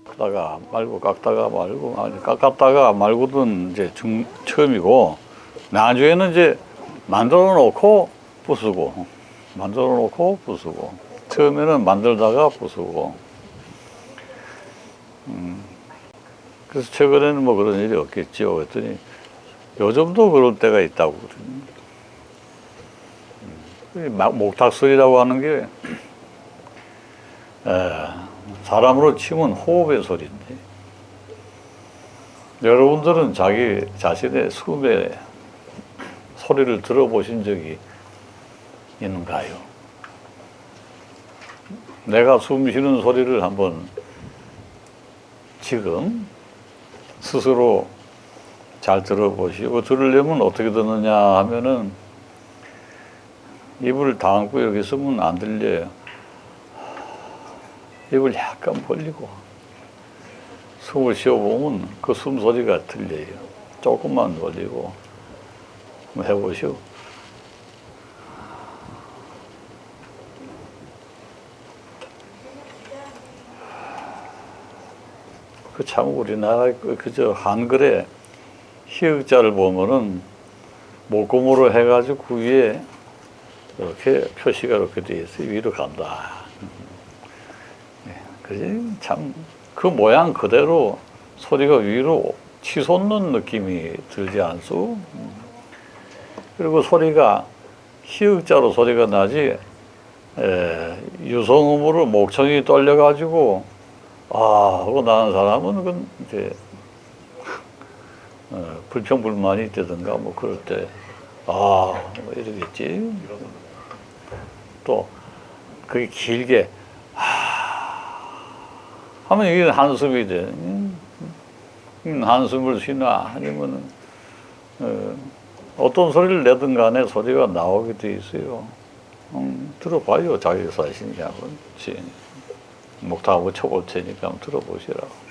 깎다가 말고 깎다가 말고 아니 깎았다가 말고는 이제 처음이고 나중에는 이제 만들어 놓고 부수고 만들어 놓고 부수고 처음에는 만들다가 부수고 그래서 최근에는 뭐 그런 일이 없겠지요. 그랬더니 요즘도 그럴 때가 있다고 그러더니 목탁소리라고 하는 게 사람으로 치면 호흡의 소리인데 여러분들은 자기 자신의 숨의 소리를 들어보신 적이 있는가요? 내가 숨 쉬는 소리를 한번 지금 스스로 잘 들어보시고 들으려면 어떻게 듣느냐 하면은 입을 닫고 이렇게 쓰면 안 들려요. 입을 약간 벌리고 숨을 쉬어보면 그 숨소리가 들려요. 조금만 벌리고 한번 해보시오. 그 참 우리나라 그저 한글에 희역자를 보면은 목구멍으로 해가지고 그 위에 이렇게 표시가 이렇게 돼 있어요. 위로 간다. 그지? 참 그 모양 그대로 소리가 위로 치솟는 느낌이 들지 않소? 그리고 소리가 희역자로 소리가 나지 유성음으로 목청이 떨려가지고 하고 나는 사람은 그건 이제 불평불만이 있다든가 뭐 그럴 때 뭐 이러겠지. 또 그게 길게 하면 이게 한숨이 돼. 한숨을 쉬나 아니면 어떤 소리를 내든 간에 소리가 나오게 돼 있어요. 들어봐요. 자기 자신이 한번 목탁하고 쳐볼 테니까 한번 들어보시라고.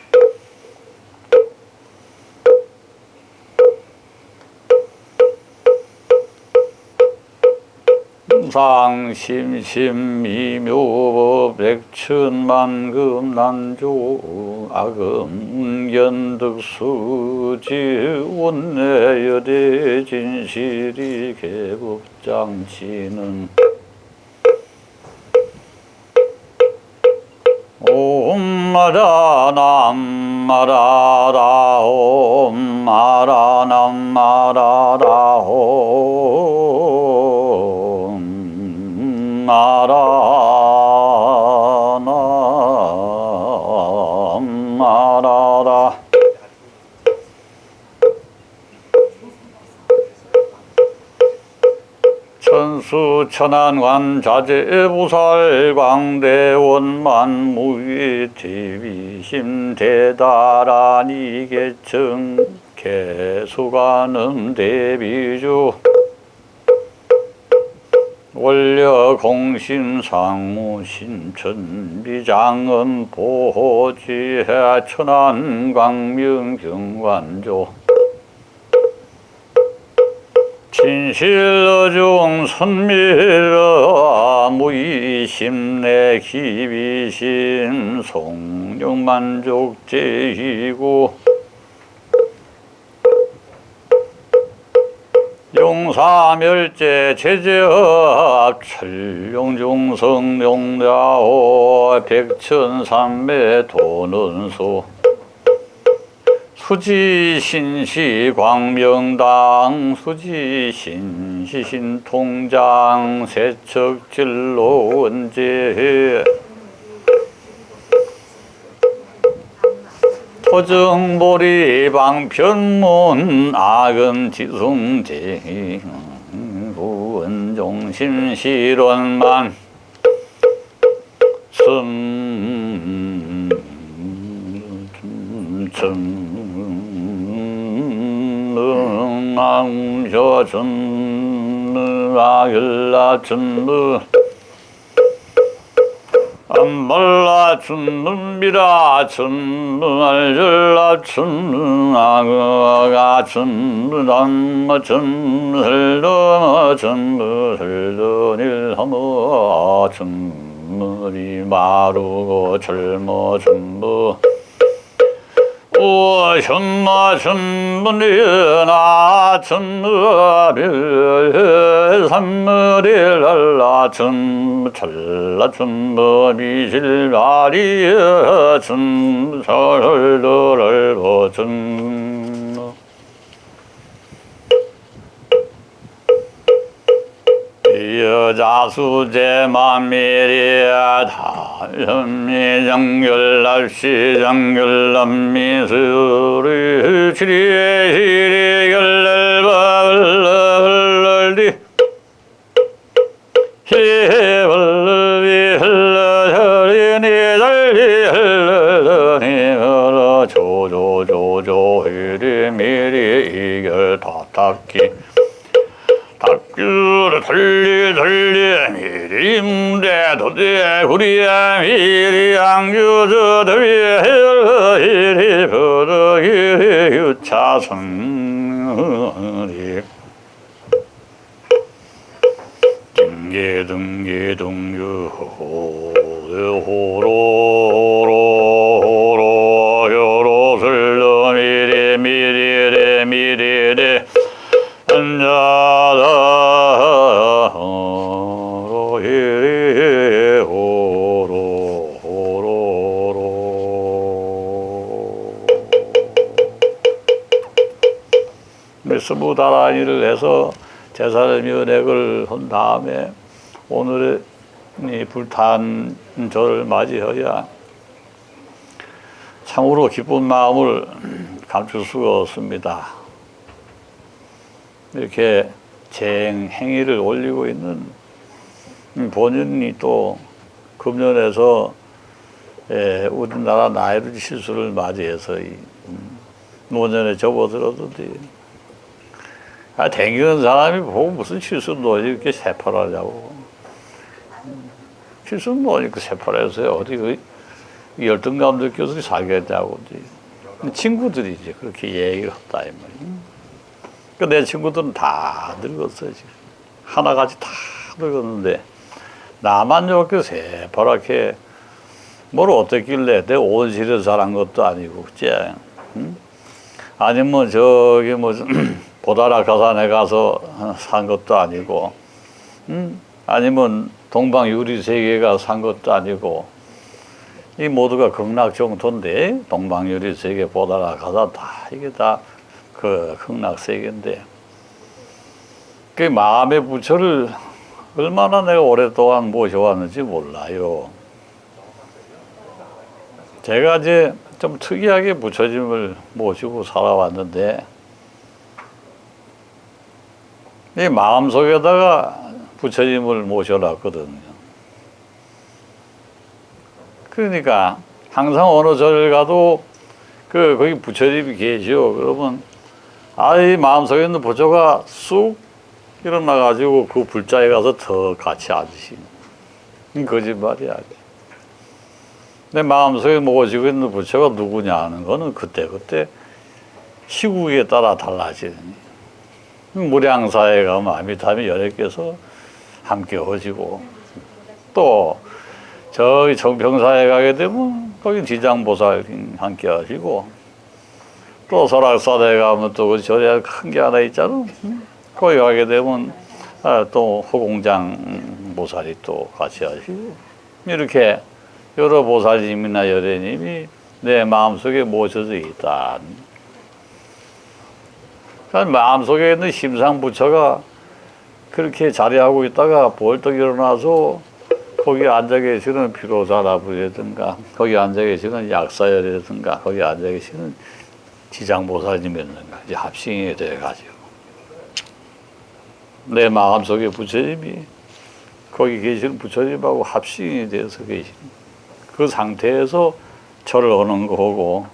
상심심미묘 백천만금 난조 악음견득수지 원내여대 진실이 개법장치는 옴마라 남마라라 옴마라 남마라라 옴마라 남마라라 천수천안관 자재보살 광대원만무의 대비심 대다라니 계청 개수관음 대비주 원려 공신 상무신 천비장음 보호지해 천안 광명 경관조 진실어중 선밀어 무의심내 기비심 송룡만족제이고 용사멸제 제제업 철룡중성 용야호 백천삼매 도는소 수지신시 광명당 수지신시 신통장 세척진로 원제 토정보리 방편문 악음지승제 구원종심실원만 남셔 전르아열라 전르 암말라 전르미라 전르알열라 전르아가 전르담마 전르헬러 전르헬러닐하머 전르리 마루고 젊어 전부 오천마 천문이나 천무별 삼무리랄라 천찰라 천무미실마리여 천설설설보 천 여자수제만미리야 다현미정결납시 정결남미수리 시리시리 결ler바을러을러디 히벌러비 흘러저리니 달리 흘러더니 흘러 조조조조 히리미리 이결 다탁기 닭규를 달리 미림대 도대 구리야 미리 양주저더위 헬러히리 버러히리 유차선리 등계등계등유 호로호로호로 요로슬러 미리미리레 미리레 앉아다 스무다라이를 해서 제사를 면액을 한 다음에 오늘의 이 불탄 절을 맞이해야 참으로 기쁜 마음을 감출 수가 없습니다. 이렇게 행위를 올리고 있는 본인이 또 금년에서 우리나라 나이를 실수를 맞이해서 노년에 접어들었는데 댕기는 사람이 보고 무슨 실수도 이렇게 새파라냐고. 실수도 이렇게 새파라서 어디 그 열등감 느껴서 살겠냐고. 친구들이지 그렇게 얘기를 했다 이 말이야. 내 친구들은 다 늙었어요 지금. 하나같이 다 늙었는데 나만 이렇게 새파랗게 뭘 어떻길래 내 온실에서 자란 것도 아니고 그치? 응? 아니면 저기 뭐 보다라 가산에 가서 산 것도 아니고, 아니면 동방 유리세계가 산 것도 아니고, 이 모두가 극락정토인데 동방 유리세계 보다라 가산 다 이게 다 그 극락세계인데, 그 마음의 부처를 얼마나 내가 오랫동안 모셔왔는지 몰라요. 제가 이제 좀 특이하게 부처님을 모시고 살아왔는데. 이 마음속에다가 부처님을 모셔놨거든요. 그러니까 항상 어느 절 가도 거기 부처님이 계시오. 그러면 이 마음속에 있는 부처가 쑥 일어나가지고 그 불자에 가서 더 같이 앉으시는 거짓말이야. 내 마음속에 모시고 있는 부처가 누구냐 하는 거는 그때그때 시국에 따라 달라지는. 무량사에 가면 아미타미 연예께서 함께 오시고 또 저기 정평사에 가게 되면 거기 지장보살 함께 하시고 또 설악산에 가면 또 그 절에 큰 게 하나 있잖아. 거기 가게 되면 또 호공장 보살이 또 같이 하시고 이렇게 여러 보살님이나 여래님이 내 마음속에 모셔져 있다. 마음속에 있는 심상부처가 그렇게 자리하고 있다가 벌떡 일어나서 거기 앉아 계시는 비로자라부라든가 거기 앉아 계시는 약사열이라든가 거기 앉아 계시는 지장보살님이라든가 이제 합심이 돼가지고 내 마음속에 부처님이 거기 계시는 부처님하고 합심이 돼서 계신 그 상태에서 절을 하는 거고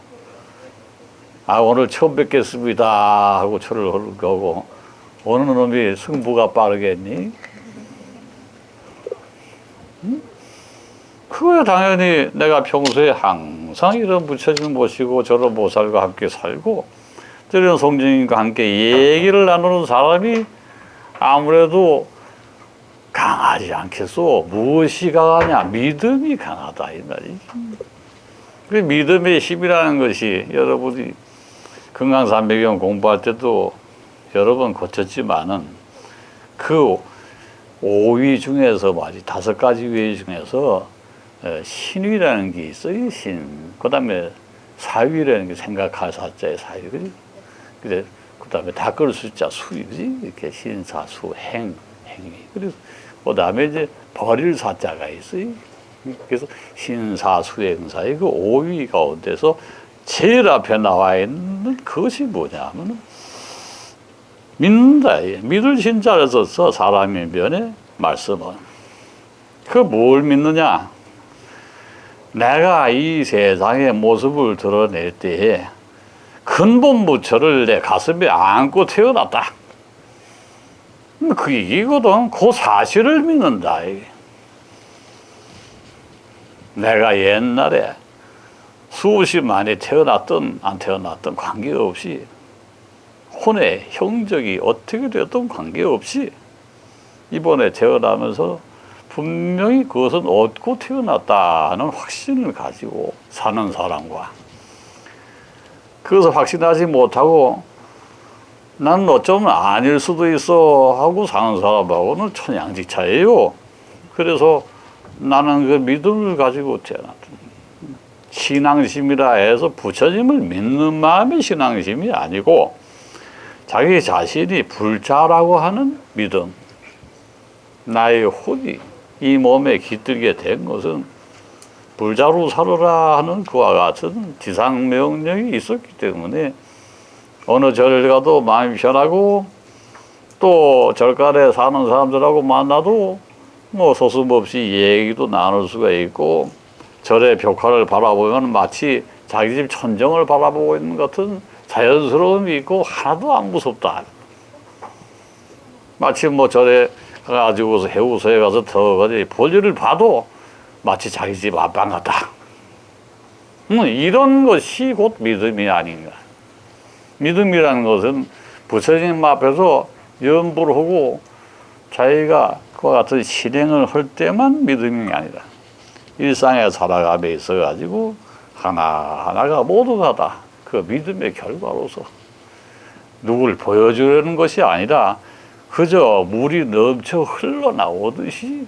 오늘 처음 뵙겠습니다 하고 절을 하는 거고 어느 놈이 승부가 빠르겠니? 그거야 당연히 내가 평소에 항상 이런 부처님 모시고 저런 보살과 함께 살고 저런 성진님과 함께 얘기를 나누는 사람이 아무래도 강하지 않겠소. 무엇이 강하냐? 믿음이 강하다 이 말이지. 그 믿음의 힘이라는 것이 여러분이 금강산배경 공부할 때도 여러 번 고쳤지만은 그 5위 중에서 말이 5가지 위 중에서 신위라는 게 있어요. 신. 그 다음에 사위라는 게 생각할 사자의 사위. 그지? 그래. 그 다음에 닦을 숫자 수위. 그지? 이렇게 신사수 행위. 그래서 그 다음에 이제 버릴 사자가 있어요. 그래서 신사수행사의 그 5위 가운데서 제일 앞에 나와 있는 그것이 뭐냐면 믿는다. 믿을 신자를 써서 사람의 면에 말씀은 그 뭘 믿느냐? 내가 이 세상의 모습을 드러낼 때에 근본 부처를 내 가슴에 안고 태어났다. 그 얘기거든. 그 사실을 믿는다. 내가 옛날에 수십만이 태어났든 안 태어났든 관계없이 혼의 형적이 어떻게 되었든 관계없이 이번에 태어나면서 분명히 그것은 얻고 태어났다는 확신을 가지고 사는 사람과 그것을 확신하지 못하고 나는 어쩌면 아닐 수도 있어 하고 사는 사람하고는 천양지차예요. 그래서 나는 그 믿음을 가지고 태어났다. 신앙심이라 해서 부처님을 믿는 마음이 신앙심이 아니고 자기 자신이 불자라고 하는 믿음. 나의 혼이 이 몸에 깃들게 된 것은 불자로 살아라 하는 그와 같은 지상명령이 있었기 때문에 어느 절을 가도 마음이 편하고 또 절간에 사는 사람들하고 만나도 뭐 소슴없이 얘기도 나눌 수가 있고 절의 벽화를 바라보면 마치 자기 집 천정을 바라보고 있는 것 같은 자연스러움이 있고 하나도 안 무섭다. 마치 뭐 절에 가가지고서 해우소에 가서 들어가지 볼일을 봐도 마치 자기 집 앞방 같다. 이런 것이 곧 믿음이 아닌가. 믿음이라는 것은 부처님 앞에서 염불을 하고 자기가 그와 같은 실행을 할 때만 믿음이 아니라 일상에 살아감에 있어가지고 하나하나가 모두가 다 그 믿음의 결과로서 누굴 보여주려는 것이 아니라 그저 물이 넘쳐 흘러나오듯이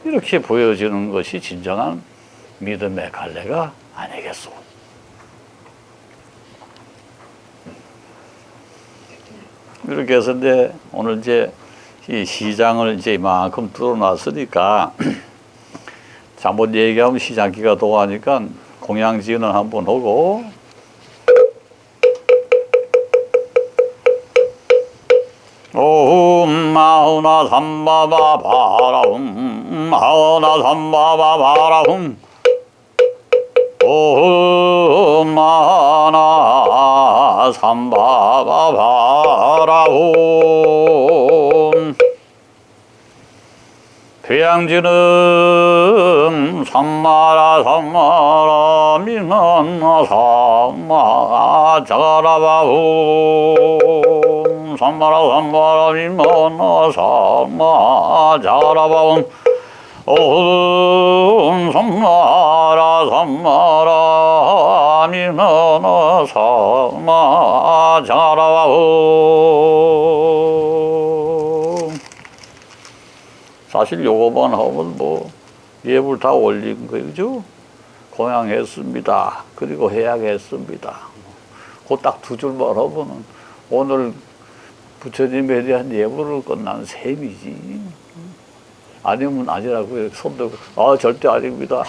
이렇게 보여지는 것이 진정한 믿음의 갈래가 아니겠소. 이렇게 해서 이제 오늘 이제 이 시장을 이제 이만큼 뚫어놨으니까 한번 얘기하면 시장기가 도하니까 공양지는 한번 하고 오흠 마우나 삼바바 바라흠 마우나 삼바바 바라흠 오흠 마나 삼바바 바라흠 회양지는 삼마라 삼마라 미나나 삼마 자라바훈 삼마라 삼마라 미나나 삼마 자라바훈 오훈 삼마라 삼마라 미나나 삼마 자라바훈. 사실 요거만 하면 뭐 예불 다 올린 거죠. 공양했습니다. 그리고 해양했습니다. 그 딱 두 줄만 하면은 오늘 부처님에 대한 예불을 끝난 셈이지. 아니면 아니라고 이렇게 손들고 아 절대 아닙니다.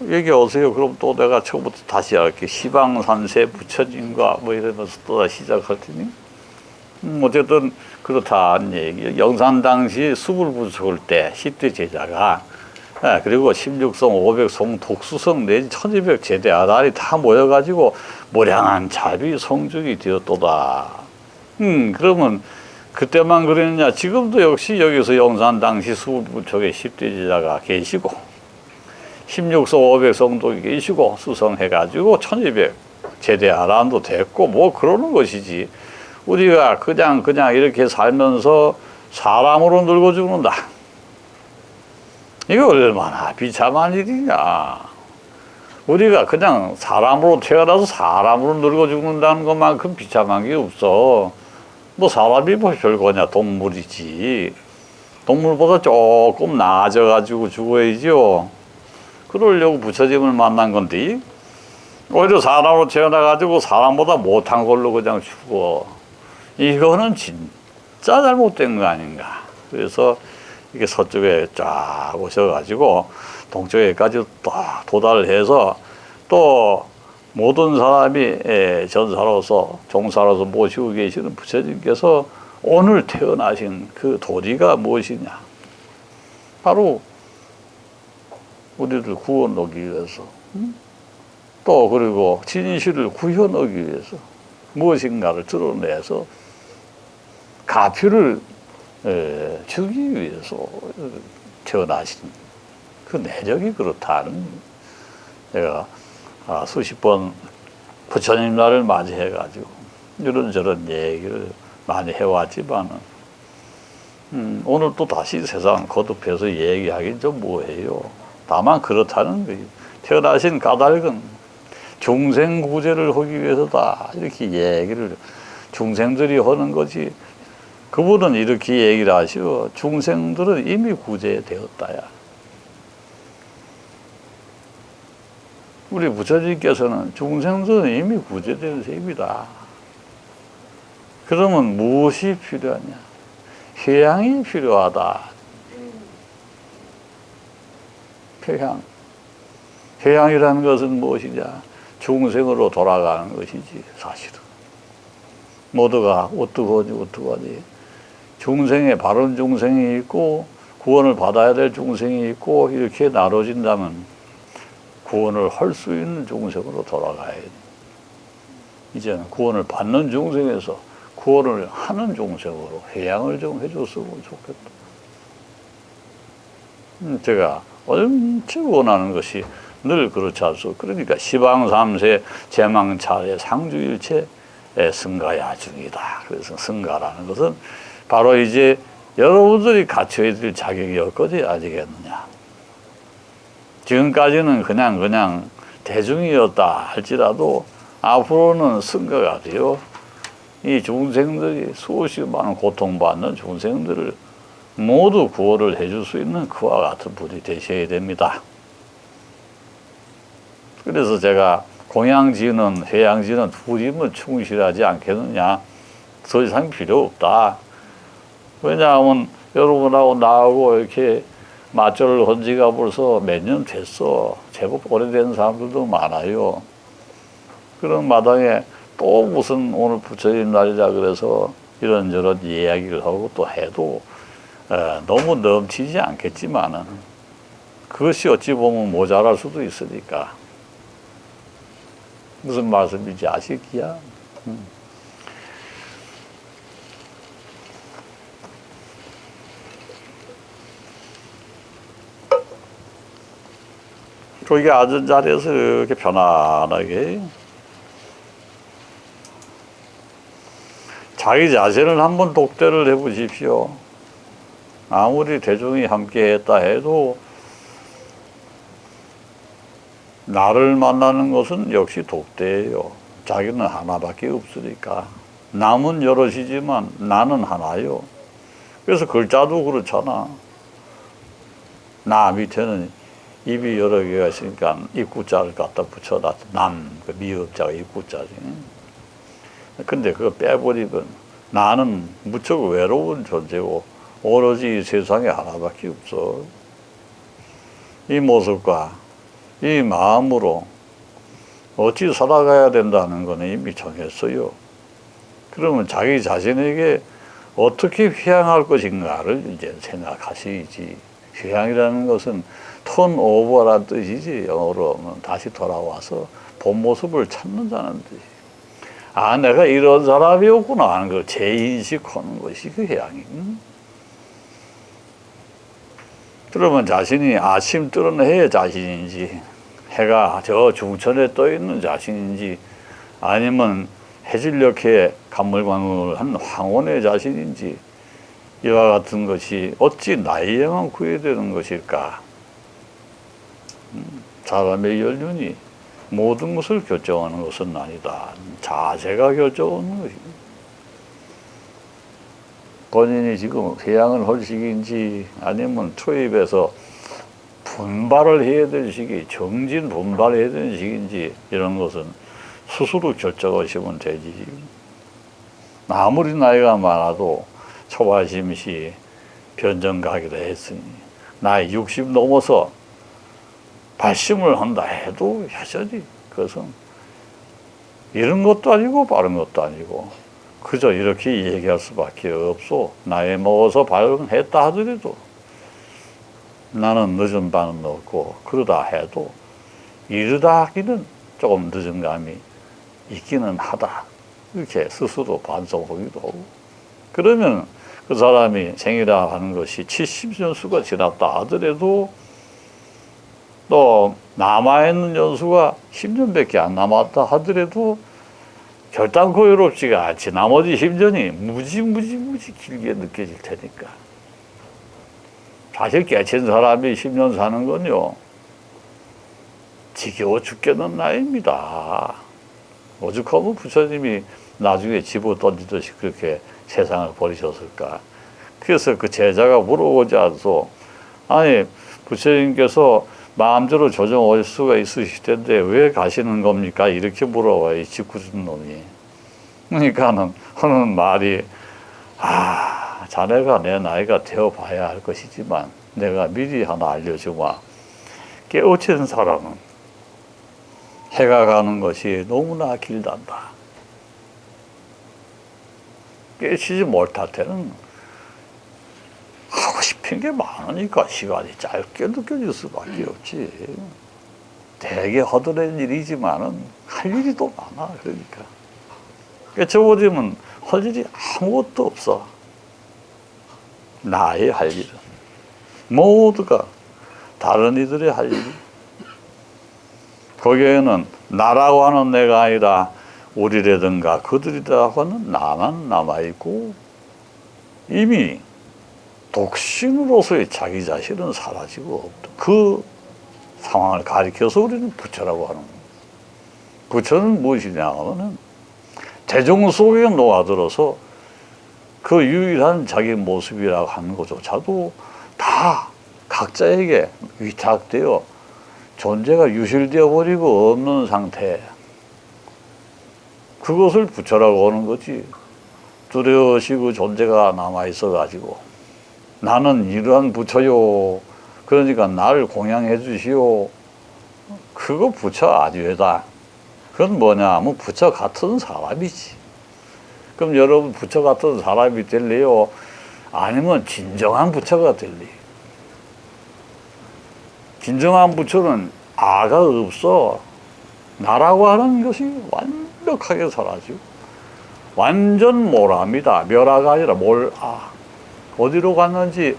얘기하세요. 그럼 또 내가 처음부터 다시 할게. 시방산세 부처님과 뭐 이러면서 또 다시 시작할 테니. 어쨌든 그렇다는 얘기. 영산 당시 수불 부족할 때 10대 제자가 그리고 16성, 500성, 독수성 내지 1200 제대 아달이 다 모여가지고 모량한 자비 성중이 되었도다. 그러면 그때만 그랬느냐? 지금도 역시 여기서 영산 당시 수불 부족의 10대 제자가 계시고 16성, 500성도 계시고 수성해가지고 1200 제대 아란도 됐고 뭐 그러는 것이지. 우리가 그냥 이렇게 살면서 사람으로 늙어 죽는다. 이거 얼마나 비참한 일이냐. 우리가 그냥 사람으로 태어나서 사람으로 늙어 죽는다는 것만큼 비참한 게 없어. 뭐 사람이 뭐 별거냐, 동물이지. 동물보다 조금 나아져가지고 죽어야지요. 그러려고 부처님을 만난 건데 오히려 사람으로 태어나가지고 사람보다 못한 걸로 그냥 죽어. 이거는 진짜 잘못된 거 아닌가. 그래서 이게 서쪽에 쫙 오셔가지고 동쪽에까지 딱 도달을 해서 또 모든 사람이 전사로서 종사로서 모시고 계시는 부처님께서 오늘 태어나신 그 도리가 무엇이냐. 바로 우리를 구원하기 위해서 또 그리고 진실을 구현하기 위해서 무엇인가를 드러내서 가피를 주기 위해서 태어나신 그 내적이 그렇다는 내가 수십 번 부처님 날을 맞이해가지고 이런저런 얘기를 많이 해왔지만은 오늘 또 다시 세상 거듭해서 얘기하긴 좀 뭐해요. 다만 그렇다는 거예요. 태어나신 까닭은 중생 구제를 하기 위해서다. 이렇게 얘기를 중생들이 하는 거지. 그분은 이렇게 얘기를 하시오. 중생들은 이미 구제되었다야. 우리 부처님께서는 중생들은 이미 구제된 셈이다. 그러면 무엇이 필요하냐? 회향이 필요하다. 회향. 회향이라는 것은 무엇이냐? 중생으로 돌아가는 것이지, 사실은. 모두가 어떡하니. 중생에 바른 중생이 있고 구원을 받아야 될 중생이 있고 이렇게 나눠진다면 구원을 할 수 있는 중생으로 돌아가야 돼. 이제는 구원을 받는 중생에서 구원을 하는 중생으로 회양을 좀 해줬으면 좋겠다. 제가 엄청 원하는 것이 늘 그렇지 않소. 그러니까 시방삼세 제망차례 상주일체 승가야 중이다. 그래서 승가라는 것은 바로 이제 여러분들이 갖춰야 될 자격이었거든요. 아시겠느냐. 지금까지는 그냥 대중이었다 할지라도 앞으로는 승가가 되어 이 중생들이 수없이 많은 고통받는 중생들을 모두 구원을 해줄 수 있는 그와 같은 분이 되셔야 됩니다. 그래서 제가 공양지는 회양지는 둘이면 충실하지 않겠느냐. 더 이상 필요 없다. 왜냐하면 여러분하고 나하고 이렇게 맞절을 한 지가 벌써 몇 년 됐어. 제법 오래된 사람들도 많아요. 그런 마당에 또 무슨 오늘 부처님 날이라 그래서 이런저런 이야기를 하고 또 해도 너무 넘치지 않겠지만은 그것이 어찌 보면 모자랄 수도 있으니까. 무슨 말씀인지 아시기야? 거기 앉은 자리에서 이렇게 편안하게 자기 자신을 한번 독대를 해보십시오. 아무리 대중이 함께 했다 해도 나를 만나는 것은 역시 독대예요. 자기는 하나밖에 없으니까. 남은 여럿이지만 나는 하나요. 그래서 글자도 그렇잖아. 나 밑에는 입이 여러 개가 있으니까 입구자를 갖다 붙여놨다. 그 미읍자가 입구자지. 근데 그거 빼버리면 나는 무척 외로운 존재고 오로지 이 세상에 하나밖에 없어. 이 모습과 이 마음으로 어찌 살아가야 된다는 거는 이미 정했어요. 그러면 자기 자신에게 어떻게 회향할 것인가를 이제 생각하시지. 회향이라는 것은 턴오버라는 뜻이지. 영어로 하면 다시 돌아와서 본 모습을 찾는다는 뜻이. 아, 내가 이런 사람이었구나 하는 걸 재인식하는 것이 그 회향이. 그러면 자신이 아침 뜨는 해의 자신인지 해가 저 중천에 떠 있는 자신인지 아니면 해질녘에 간물간물한 황혼의 자신인지 이와 같은 것이 어찌 나에게만 구애되는 것일까? 사람의 연륜이 모든 것을 결정하는 것은 아니다. 자세가 결정하는 것이다. 본인이 지금 회양을 할 시기인지 아니면 투입해서 분발을 해야 될 시기, 정진 분발해야 되는 시기인지 이런 것은 스스로 결정하시면 되지. 아무리 나이가 많아도 초과심시 변정가기로 했으니 나이 60 넘어서 발심을 한다 해도 여전히 그것은 이런 것도 아니고 빠른 것도 아니고 그저 이렇게 얘기할 수밖에 없소. 나이 먹어서 발언했다 하더라도 나는 늦은 바는 없고 그러다 해도 이르다 하기는 조금 늦은 감이 있기는 하다. 이렇게 스스로 반성하기도 하고 그러면 그 사람이 생이라 하는 것이 70년수가 지났다 하더라도 또 남아있는 연수가 10년밖에 안 남았다 하더라도 결단코 외롭지가 않지. 나머지 10년이 무지 길게 느껴질 테니까. 사실 깨친 사람이 10년 사는 건요, 지겨워 죽겠는 나이입니다. 오죽하면 부처님이 나중에 집어 던지듯이 그렇게 세상을 버리셨을까. 그래서 그 제자가 물어보지 않소. 아니, 부처님께서 마음대로 조정할 수가 있으실 텐데 왜 가시는 겁니까? 이렇게 물어봐요, 이 짓궂은 놈이. 그러니까는 하는 말이, 자네가 내 나이가 되어봐야 할 것이지만 내가 미리 하나 알려주마. 깨우친 사람은 해가 가는 것이 너무나 길단다. 깨치지 못할 때는 하고 싶은 게 많으니까 시간이 짧게 느껴질 수밖에 없지. 되게 허드렛 일이지만은 할 일이 또 많아. 그러니까 깨쳐버리면 할 일이 아무것도 없어. 나의 할 일은 모두가 다른 이들의 할 일이. 거기에는 나라고 하는 내가 아니라 우리라든가 그들이라고 하는 나만 남아있고 이미 독신으로서의 자기 자신은 사라지고 없다. 그 상황을 가리켜서 우리는 부처라고 하는 거예요. 부처는 무엇이냐 하면은 대중 속에 녹아들어서 그 유일한 자기 모습이라고 하는 것조차도 다 각자에게 위탁되어 존재가 유실되어 버리고 없는 상태. 그것을 부처라고 하는 거지. 뚜렷이 그 존재가 남아있어 가지고 나는 이러한 부처요. 그러니까 나를 공양해 주시오. 그거 부처 아니외다. 그건 뭐냐 하면 부처 같은 사람이지. 그럼 여러분 부처 같은 사람이 될래요? 아니면 진정한 부처가 될래요? 진정한 부처는 아가 없어. 나라고 하는 것이 완벽하게 사라지고 완전 몰아입니다. 멸아가 아니라 몰아. 어디로 갔는지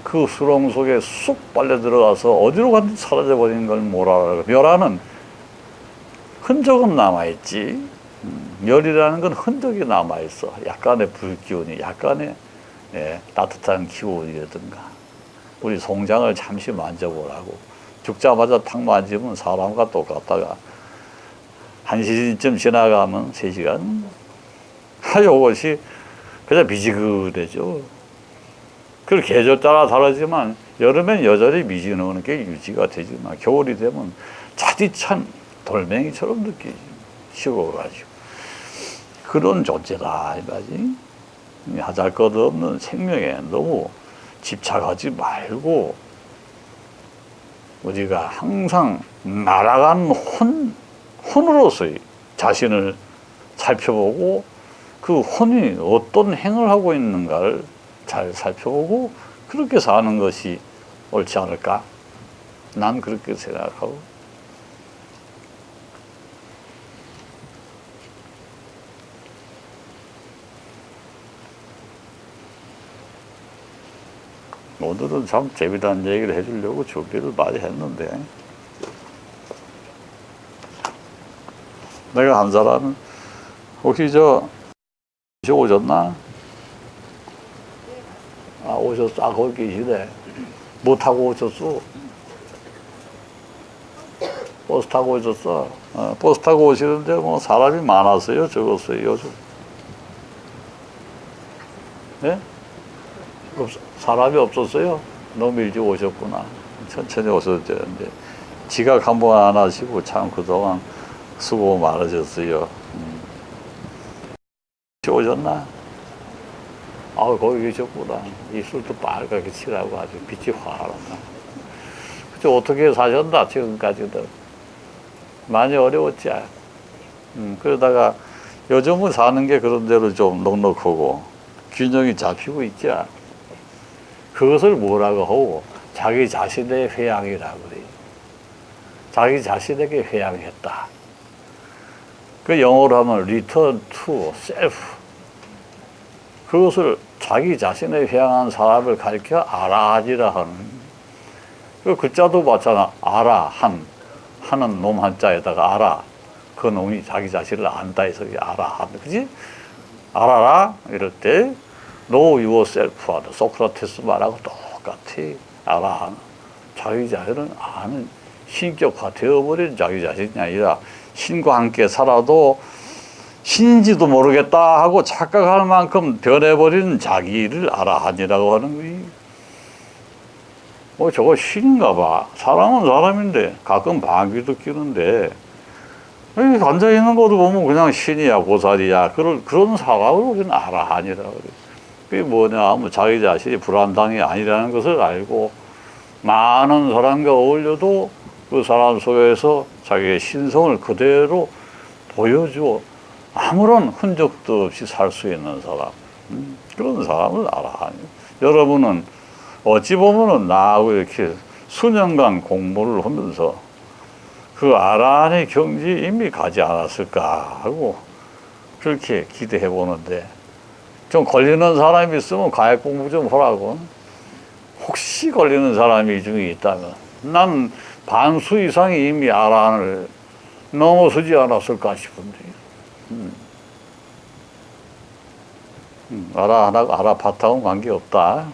그 수렁 속에 쑥 빨려 들어가서 어디로 갔는지 사라져버리는 걸 몰아라고. 멸아는 흔적은 남아있지. 멸이라는 건 흔적이 남아있어. 약간의 불기운이, 약간의 따뜻한 기운이라든가. 우리 송장을 잠시 만져보라고. 죽자마자 탁 만지면 사람과 똑같다가 1시쯤 지나가면 3시간. 요것이 그냥 미지근해져. 그 계절 따라 다르지만 여름엔 여전히 미지근한 게 유지가 되지만 겨울이 되면 차디찬 돌멩이처럼 느끼지. 식어가지고. 그런 존재다 이거지. 하잘 것 없는 생명에 너무 집착하지 말고 우리가 항상 날아간 혼으로서의 자신을 살펴보고 그 혼이 어떤 행을 하고 있는가를 잘 살펴보고 그렇게 사는 것이 옳지 않을까? 난 그렇게 생각하고. 오늘은 참 재미난 얘기를 해주려고 준비를 많이 했는데 내가 한 사람은 혹시 오셨나? 오셨어. 거기 계시네. 뭐 타고 오셨어? 버스 타고 오셨어. 버스 타고 오시는데 뭐 사람이 많았어요. 적었어요. 요즘. 예? 사람이 없었어요. 너무 일찍 오셨구나. 천천히 오셔도 되는데. 지각 한 번 안 하시고 참 그동안 수고 많으셨어요. 오셨나? 거기 계셨구나. 입술도 빨갛게 칠하고 아주 빛이 화났나. 그쵸, 어떻게 사셨나, 지금까지도. 많이 어려웠지. 그러다가 요즘은 사는 게 그런 대로 좀 넉넉하고 균형이 잡히고 있지. 그것을 뭐라고 하고, 자기 자신의 회양이라고 그래요. 자기 자신에게 회양했다. 그 영어로 하면 return to self. 그것을 자기 자신의 회양한 사람을 가리켜 아라하니라 하는. 그 글자도 맞잖아. 아라, 하는 놈 한자에다가 아라. 그 놈이 자기 자신을 안다 해서 아라. 그지? 알아라? 이럴 때 know yourself 하다. 소크라테스 말하고 똑같아. 알아. 자기 자신을 아는 신격화 되어버린 자기 자신이 아니라 신과 함께 살아도 신인지도 모르겠다 하고 착각할 만큼 변해버린 자기를 알아하니라고 하는 거지. 저거 신인가 봐. 사람은 사람인데 가끔 방귀도 끼는데 앉아있는 것도 보면 그냥 신이야 보살이야. 그런 사람을 우리는 알아하니라고 그래. 그게 뭐냐 하면 자기 자신이 불안당이 아니라는 것을 알고 많은 사람과 어울려도 그 사람 속에서 자기의 신성을 그대로 보여주어 아무런 흔적도 없이 살 수 있는 사람. 그런 사람을 알아하니. 여러분은 어찌 보면은 나하고 이렇게 수년간 공부를 하면서 그 아라한의 경지에 이미 가지 않았을까 하고 그렇게 기대해 보는데, 좀 걸리는 사람이 있으면 가액 공부 좀 하라고. 혹시 걸리는 사람이 이 중에 있다면 난 반수 이상이 이미 아라한을 넘어서지 않았을까 싶은데. 아라한하고 아라파트하고는 관계없다.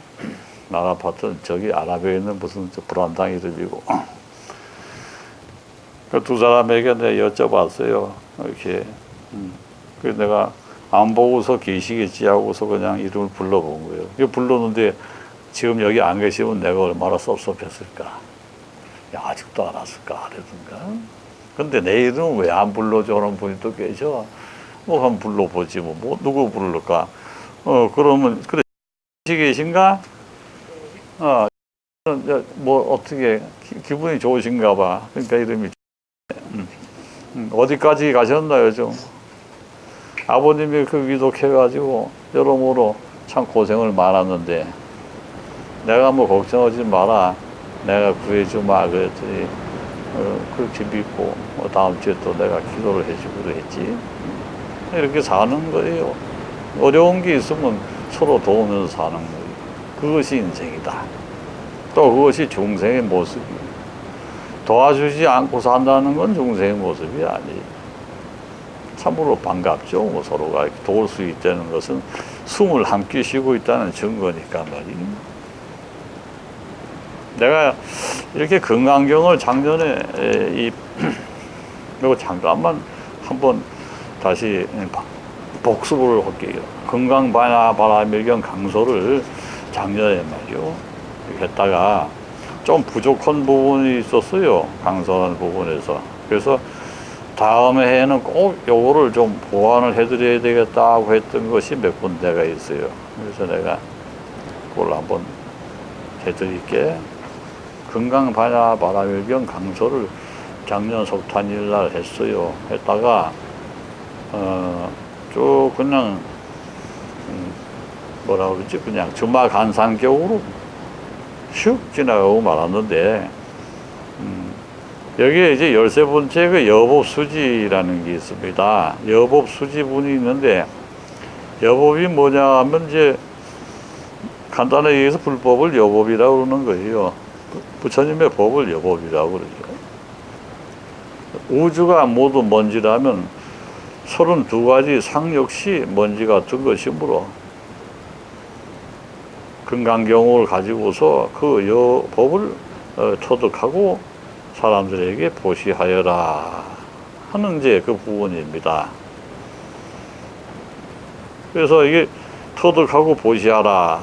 아라파트는 저기 아랍에 있는 무슨 불안당 이름이고. 그 두 사람에게 내가 여쭤봤어요. 이렇게. 그래서 내가 안 보고서 계시겠지 하고서 그냥 이름을 불러본 거예요. 이거 불렀는데 지금 여기 안 계시면 내가 얼마나 섭섭했을까. 야, 아직도 안 왔을까 그러던가. 근데 내 이름은 왜 안 불러줘 하는 분이 또 계셔. 뭐 한번 불러보지 뭐 누구 부를까. 그러면 그래 계신가? 뭐 어떻게 기분이 좋으신가 봐. 그러니까 이름이 어디까지 가셨나요 좀? 아버님이 그 위독해가지고 여러모로 참 고생을 많았는데 내가 뭐 걱정하지 마라. 내가 구해주마 그랬더니 그렇게 믿고 다음 주에 또 내가 기도를 해주기로 했지. 이렇게 사는 거예요. 어려운 게 있으면 서로 도우면서 사는 거예요. 그것이 인생이다. 또 그것이 중생의 모습이에요. 도와주지 않고 산다는 건 중생의 모습이 아니에요. 참으로 반갑죠. 뭐 서로가 도울 수 있다는 것은 숨을 함께 쉬고 있다는 증거니까 말이에요. 내가 이렇게 건강경을 작년에 이거 잠깐만 한번 다시 복습을 할게요. 건강바라밀경 강서를 작년에 말이요 했다가 좀 부족한 부분이 있었어요. 강서하는 부분에서. 그래서 다음 해에는 꼭 요거를 좀 보완을 해드려야 되겠다고 했던 것이 몇 군데가 있어요. 그래서 내가 그걸 한번 해드릴게. 건강바라밀경 강서를 작년 석탄일 날 했어요. 했다가 쭉 그냥 뭐라 그러지? 그냥 주마간상격으로 슉 지나가고 말았는데 여기에 이제 13번째 그 여법수지라는 게 있습니다. 여법수지분이 있는데 여법이 뭐냐 하면 이제 간단하게 얘기해서 불법을 여법이라고 그러는 거예요. 부처님의 법을 여법이라고 그러죠. 우주가 모두 먼지라면 32가지 상 역시 먼지 같은 것이므로 건강경을 가지고서 그 법을 터득하고 사람들에게 보시하여라 하는 이제 그 부분입니다. 그래서 이게 터득하고 보시하라.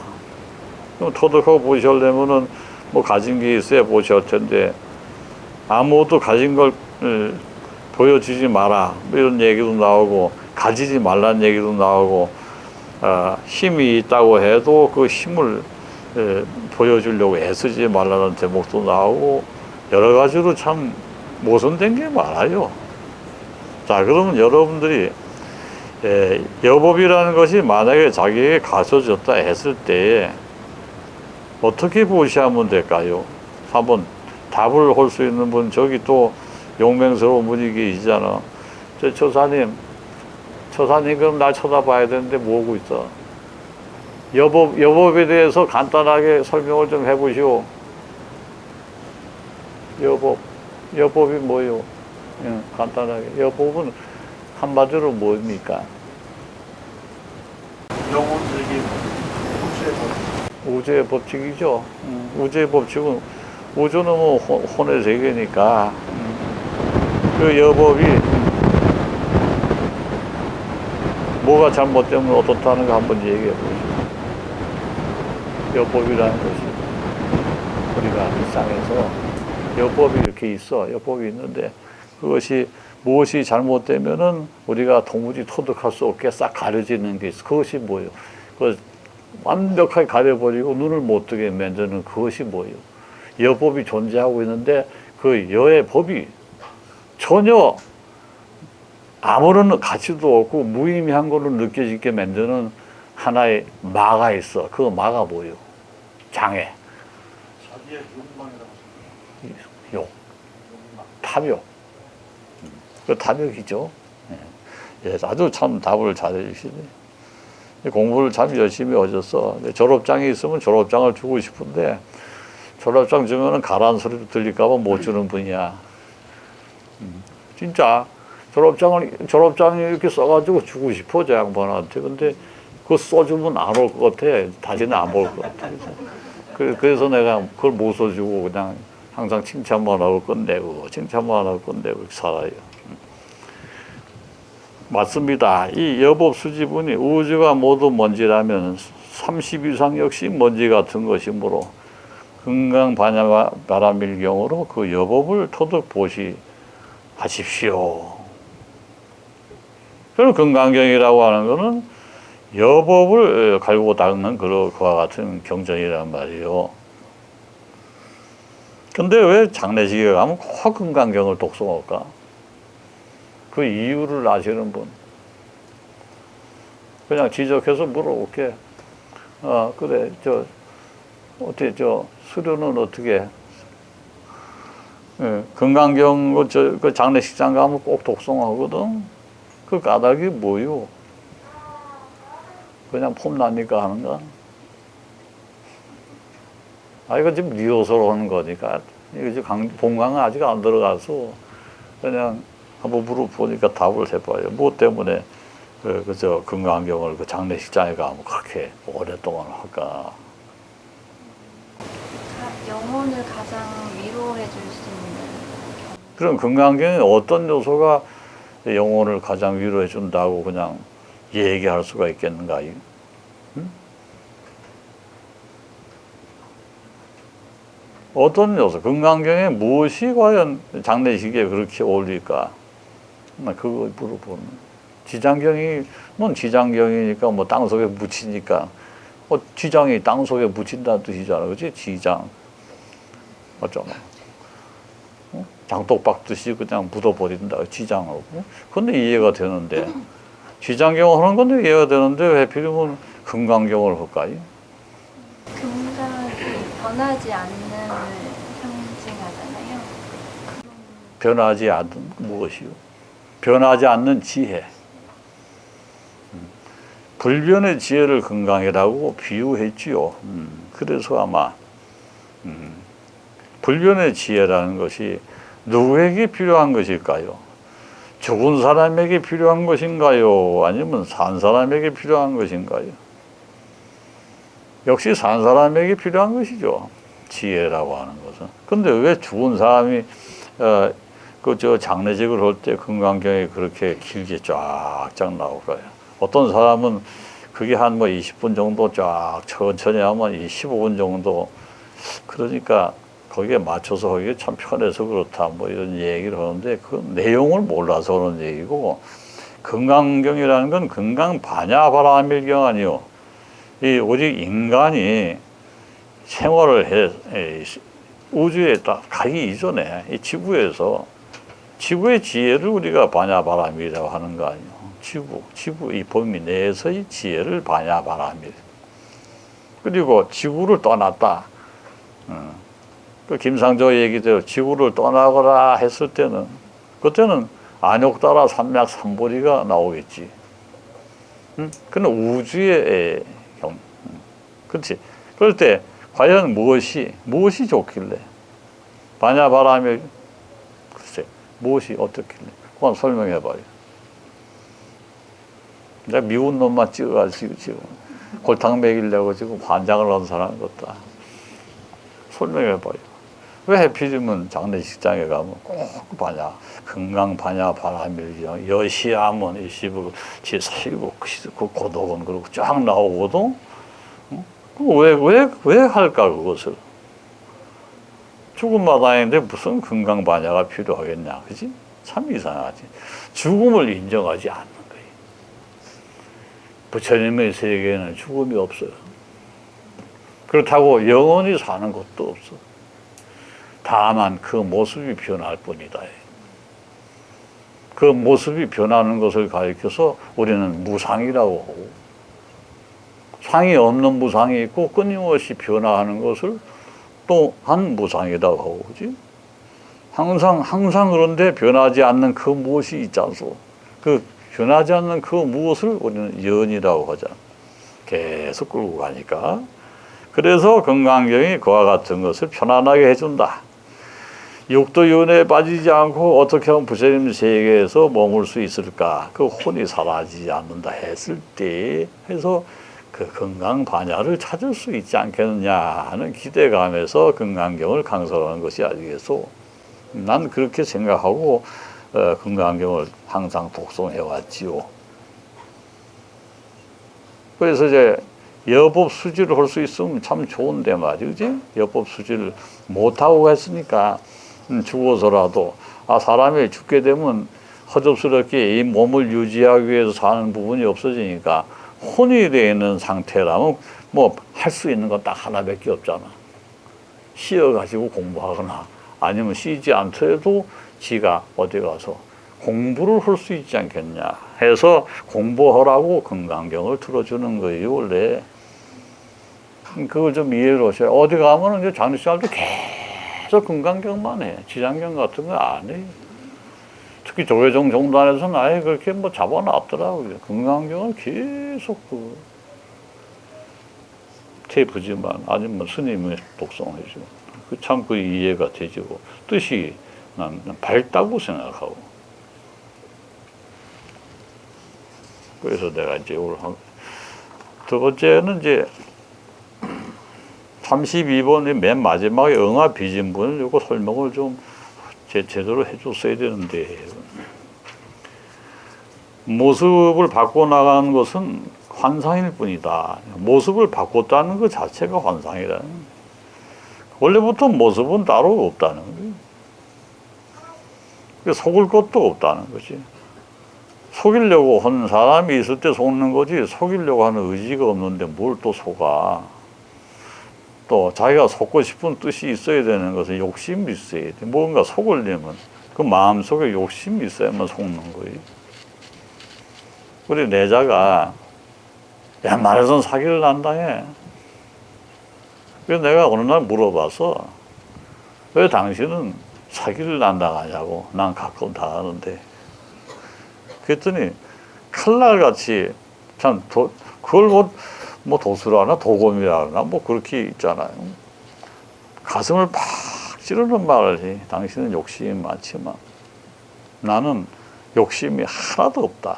그럼 터득하고 보시하려면은 뭐 가진 게 있어야 보시할 텐데 아무것도 가진 걸 보여주지 마라 뭐 이런 얘기도 나오고 가지지 말라는 얘기도 나오고 힘이 있다고 해도 그 힘을 보여주려고 애쓰지 말라는 제목도 나오고 여러 가지로 참 모순된 게 많아요. 자, 그러면 여러분들이 여법이라는 것이 만약에 자기에게 가서졌다 했을 때 어떻게 보시하면 될까요? 한번 답을 할 수 있는 분, 저기 또 용맹스러운 분이 계시잖아. 저 처사님 그럼 날 쳐다봐야 되는데 뭐하고 있어? 여법에 대해서 간단하게 설명을 좀 해보시오. 여법이 뭐요? 간단하게. 여법은 한마디로 뭡니까? 영혼들에게 우주의 법칙이죠. 우주의 법칙은 우주는 뭐 혼의 세계니까 그 여법이 뭐가 잘못되면 어떻다는 거 한번 얘기해 보시죠. 여법이라는 것이 우리가 일상에서 여법이 이렇게 있어. 여법이 있는데 그것이 무엇이 잘못되면은 우리가 도무지 터득할 수 없게 싹 가려지는 게 있어. 그것이 뭐예요? 그 완벽하게 가려버리고 눈을 못 뜨게 만드는 그것이 뭐예요? 여법이 존재하고 있는데 그 여의 법이 전혀 아무런 가치도 없고 무의미한 걸로 느껴지게 만드는 하나의 마가 있어. 그 마가 뭐예요? 장애. 자기의 욕망이라고 욕. 탐욕. 그 탐욕이죠. 예, 아주 참 답을 잘해 주시네. 공부를 참 열심히 하셨어. 졸업장이 있으면 졸업장을 주고 싶은데 졸업장 주면은 가라는 소리도 들릴까봐 못 주는 분이야. 진짜 졸업장을 이렇게 써가지고 주고 싶어 저 양반한테. 근데 그거 써주면 안 올 것 같아. 다시는 안 올 것 같아. 그래서 내가 그걸 못 써주고 그냥 항상 칭찬만 하고 끝내고 이렇게 살아요. 맞습니다. 이 여법 수지분이 우주가 모두 먼지라면 30 이상 역시 먼지 같은 것이므로 금강바람일경으로 그 여법을 터득 보시하십시오. 그럼 금강경이라고 하는 것은 여법을 갈고 닦는 그와 같은 경전이란 말이에요. 근데 왜 장례식에 가면 꼭 금강경을 독송할까? 그 이유를 아시는 분. 그냥 지적해서 물어볼게. 그래, 어떻게, 수료는 어떻게? 금강경, 그 장례식장 가면 꼭 독송하거든? 그 까닭이 뭐요? 그냥 폼나니까 하는가? 이거 지금 리허설 하는 거니까. 이거 지금 본강은 아직 안 들어가서 그냥 한번 물어보니까 답을 해봐요. 뭐 때문에 금강경을 그 장례식장에 가면 그렇게 오랫동안 할까? 영혼을 가장 위로해 줄 수 있는 그럼 금강경에 어떤 요소가 영혼을 가장 위로해 준다고 그냥 얘기할 수가 있겠는가요? 어떤 요소, 금강경에 무엇이 과연 장례식에 그렇게 어울릴까? 그거 물어보는. 지장경이니까 뭐 땅속에 묻히니까 지장이 땅속에 묻힌다는 뜻이잖아, 그렇지? 지장 맞잖아. 장독 박듯이 그냥 묻어버린다, 지장하고. 근데 이해가 되는데 지장경을 하는 건데 이해가 되는데 왜 필요면 금강경을 할까요? 금강이 변하지 않는 상징하잖아요. 변하지 않는 무엇이요? 변하지 않는 지혜. 불변의 지혜를 금강이라고 비유했지요. 그래서 아마 불변의 지혜라는 것이 누구에게 필요한 것일까요? 죽은 사람에게 필요한 것인가요? 아니면 산 사람에게 필요한 것인가요? 역시 산 사람에게 필요한 것이죠. 지혜라고 하는 것은. 근데 왜 죽은 사람이 그 저 장례식을 할 때 금강경이 그렇게 길게 쫙쫙 나올 거예요. 어떤 사람은 그게 한 뭐 20분 정도 쫙 천천히 하면 이 15분 정도. 그러니까 거기에 맞춰서 하기 참 편해서 그렇다 뭐 이런 얘기를 하는데 그 내용을 몰라서 그런 얘기고, 금강경이라는 건 금강반야바라밀경 아니요. 이 오직 인간이 생활을 해 우주에 딱 가기 이전에 이 지구의 지혜를 우리가 반야바람이라고 하는 거 아니에요. 지구 이 범위 내에서의 지혜를 반야바람이. 그리고 지구를 떠났다. 그 김상조 얘기대로 지구를 떠나거라 했을 때는 그때는 안욕따라 산맥 삼보리가 나오겠지. 그는 우주의 경. 그렇지. 그럴 때 과연 무엇이 좋길래? 반야바람이 글쎄 무엇이 어떻길래? 그건 설명해 봐요. 내가 미운 놈만 찍어가지고 지금 골탕 먹이려고 지금 환장을 한 사람 같다. 설명해 봐요. 왜 해필이면 장례식장에 가면 꼭 반야, 금강 반야 바라밀경, 여시하면 이시부 지사이고 그 고독은 그러고 쫙 나오거든. 왜 할까 그것을? 죽음 마당인데 무슨 금강 반야가 필요하겠냐, 그지? 참 이상하지. 죽음을 인정하지 않는 거예요. 부처님의 세계에는 죽음이 없어요. 그렇다고 영원히 사는 것도 없어. 다만 그 모습이 변할 뿐이다. 그 모습이 변하는 것을 가리켜서 우리는 무상이라고 하고, 상이 없는 무상이 있고 끊임없이 변화하는 것을 또 한 무상이라고 하고, 그지? 항상 그런데 변하지 않는 그 무엇이 있지 않소? 그 변하지 않는 그 무엇을 우리는 연이라고 하잖아. 계속 끌고 가니까. 그래서 금강경이 그와 같은 것을 편안하게 해준다. 육도윤회에 빠지지 않고 어떻게 하면 부처님 세계에서 머물 수 있을까? 그 혼이 사라지지 않는다 했을 때 해서 그 금강반야를 찾을 수 있지 않겠느냐 하는 기대감에서 금강경을 강설하는 것이 아니겠소. 난 그렇게 생각하고 금강경을 항상 독송해 왔지요. 그래서 이제 여법 수지를 할 수 있으면 참 좋은데 말이지, 그지? 여법 수지를 못하고 했으니까 죽어서라도 사람이 죽게 되면 허접스럽게 이 몸을 유지하기 위해서 사는 부분이 없어지니까 혼이 되어 있는 상태라면 뭐 할 수 있는 건 딱 하나밖에 없잖아. 쉬어가지고 공부하거나 아니면 쉬지 않더라도 지가 어디 가서 공부를 할 수 있지 않겠냐 해서 공부하라고 금강경을 틀어주는 거예요, 원래. 그걸 좀 이해를 하셔요. 어디 가면은 이제 장례식할 때 계속 금강경만 해. 지장경 같은 거 안 해. 특히 조계종 종단에서는 아예 그렇게 뭐 잡아놨더라고요. 금강경을 계속 테이프지만 아니면 스님이 독송해주고. 참 그 이해가 되죠. 뜻이 난 밝다고 생각하고. 그래서 내가 이제 오늘 두 번째는 이제 32번의 맨 마지막에 응아 비진분을 요거 설명을 좀 제대로 해줬어야 되는데, 모습을 바꿔나가는 것은 환상일 뿐이다. 모습을 바꿨다는 것 자체가 환상이라는 거예요. 원래부터 모습은 따로 없다는 거예요. 속을 것도 없다는 거지. 속이려고 하는 사람이 있을 때 속는 거지, 속이려고 하는 의지가 없는데 뭘 또 속아. 또 자기가 속고 싶은 뜻이 있어야 되는 것은 욕심이 있어야 돼. 뭔가 속으려면 그 마음속에 욕심이 있어야만 속는 거예요. 우리 내자가 웬만해서는 사기를 안 당해. 그래서 내가 어느 날 물어봐서 왜 당신은 사기를 안 당하냐고. 난 가끔 당하는데. 그랬더니 칼날같이 참 그걸 뭐 도수라나 도검이라나 뭐 그렇게 있잖아요. 가슴을 팍 찌르는 말을 해. 당신은 욕심이 많지만 나는 욕심이 하나도 없다.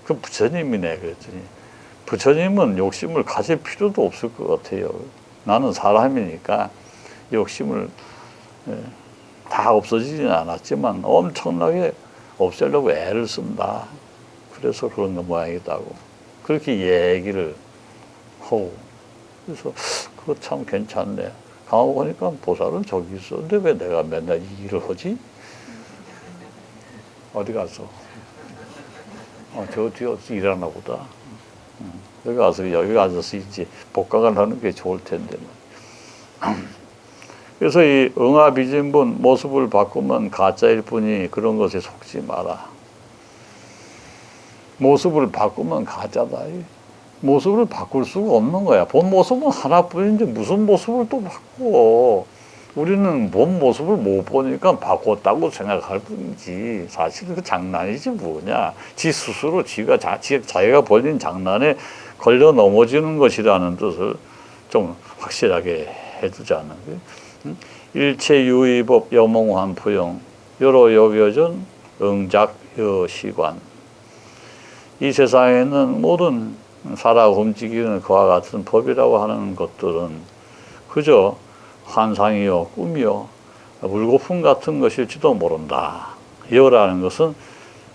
그 부처님이네. 그랬더니 부처님은 욕심을 가질 필요도 없을 것 같아요. 나는 사람이니까 욕심을 다 없어지진 않았지만 엄청나게 없애려고 애를 쓴다. 그래서 그런 거 모양이다고 그렇게 얘기를 하고 그래서 그거 참 괜찮네. 가만 보니까 보살은 저기 있었는데 왜 내가 맨날 이 일을 하지? 어디 갔어? 저 뒤에 어디 일하나 보다. 여기 와서 여기 앉아서 이제 복각을 하는 게 좋을 텐데. 그래서 이 응아비진분 모습을 바꾸면 가짜일 뿐이 그런 것에 속지 마라. 모습을 바꾸면 가짜다. 모습을 바꿀 수가 없는 거야. 본 모습은 하나뿐인데 무슨 모습을 또 바꾸어. 우리는 본 모습을 못 보니까 바꿨다고 생각할 뿐이지 사실은 그 장난이지 뭐냐. 지 스스로 자기가 벌린 장난에 걸려 넘어지는 것이라는 뜻을 좀 확실하게 해두자는 거예요. 일체유의법 여몽한 부영 여러 여여전 응작여시관. 이 세상에는 모든 살아 움직이는 그와 같은 법이라고 하는 것들은 그저 환상이요 꿈이요 물거품 같은 것일지도 모른다. 여라는 것은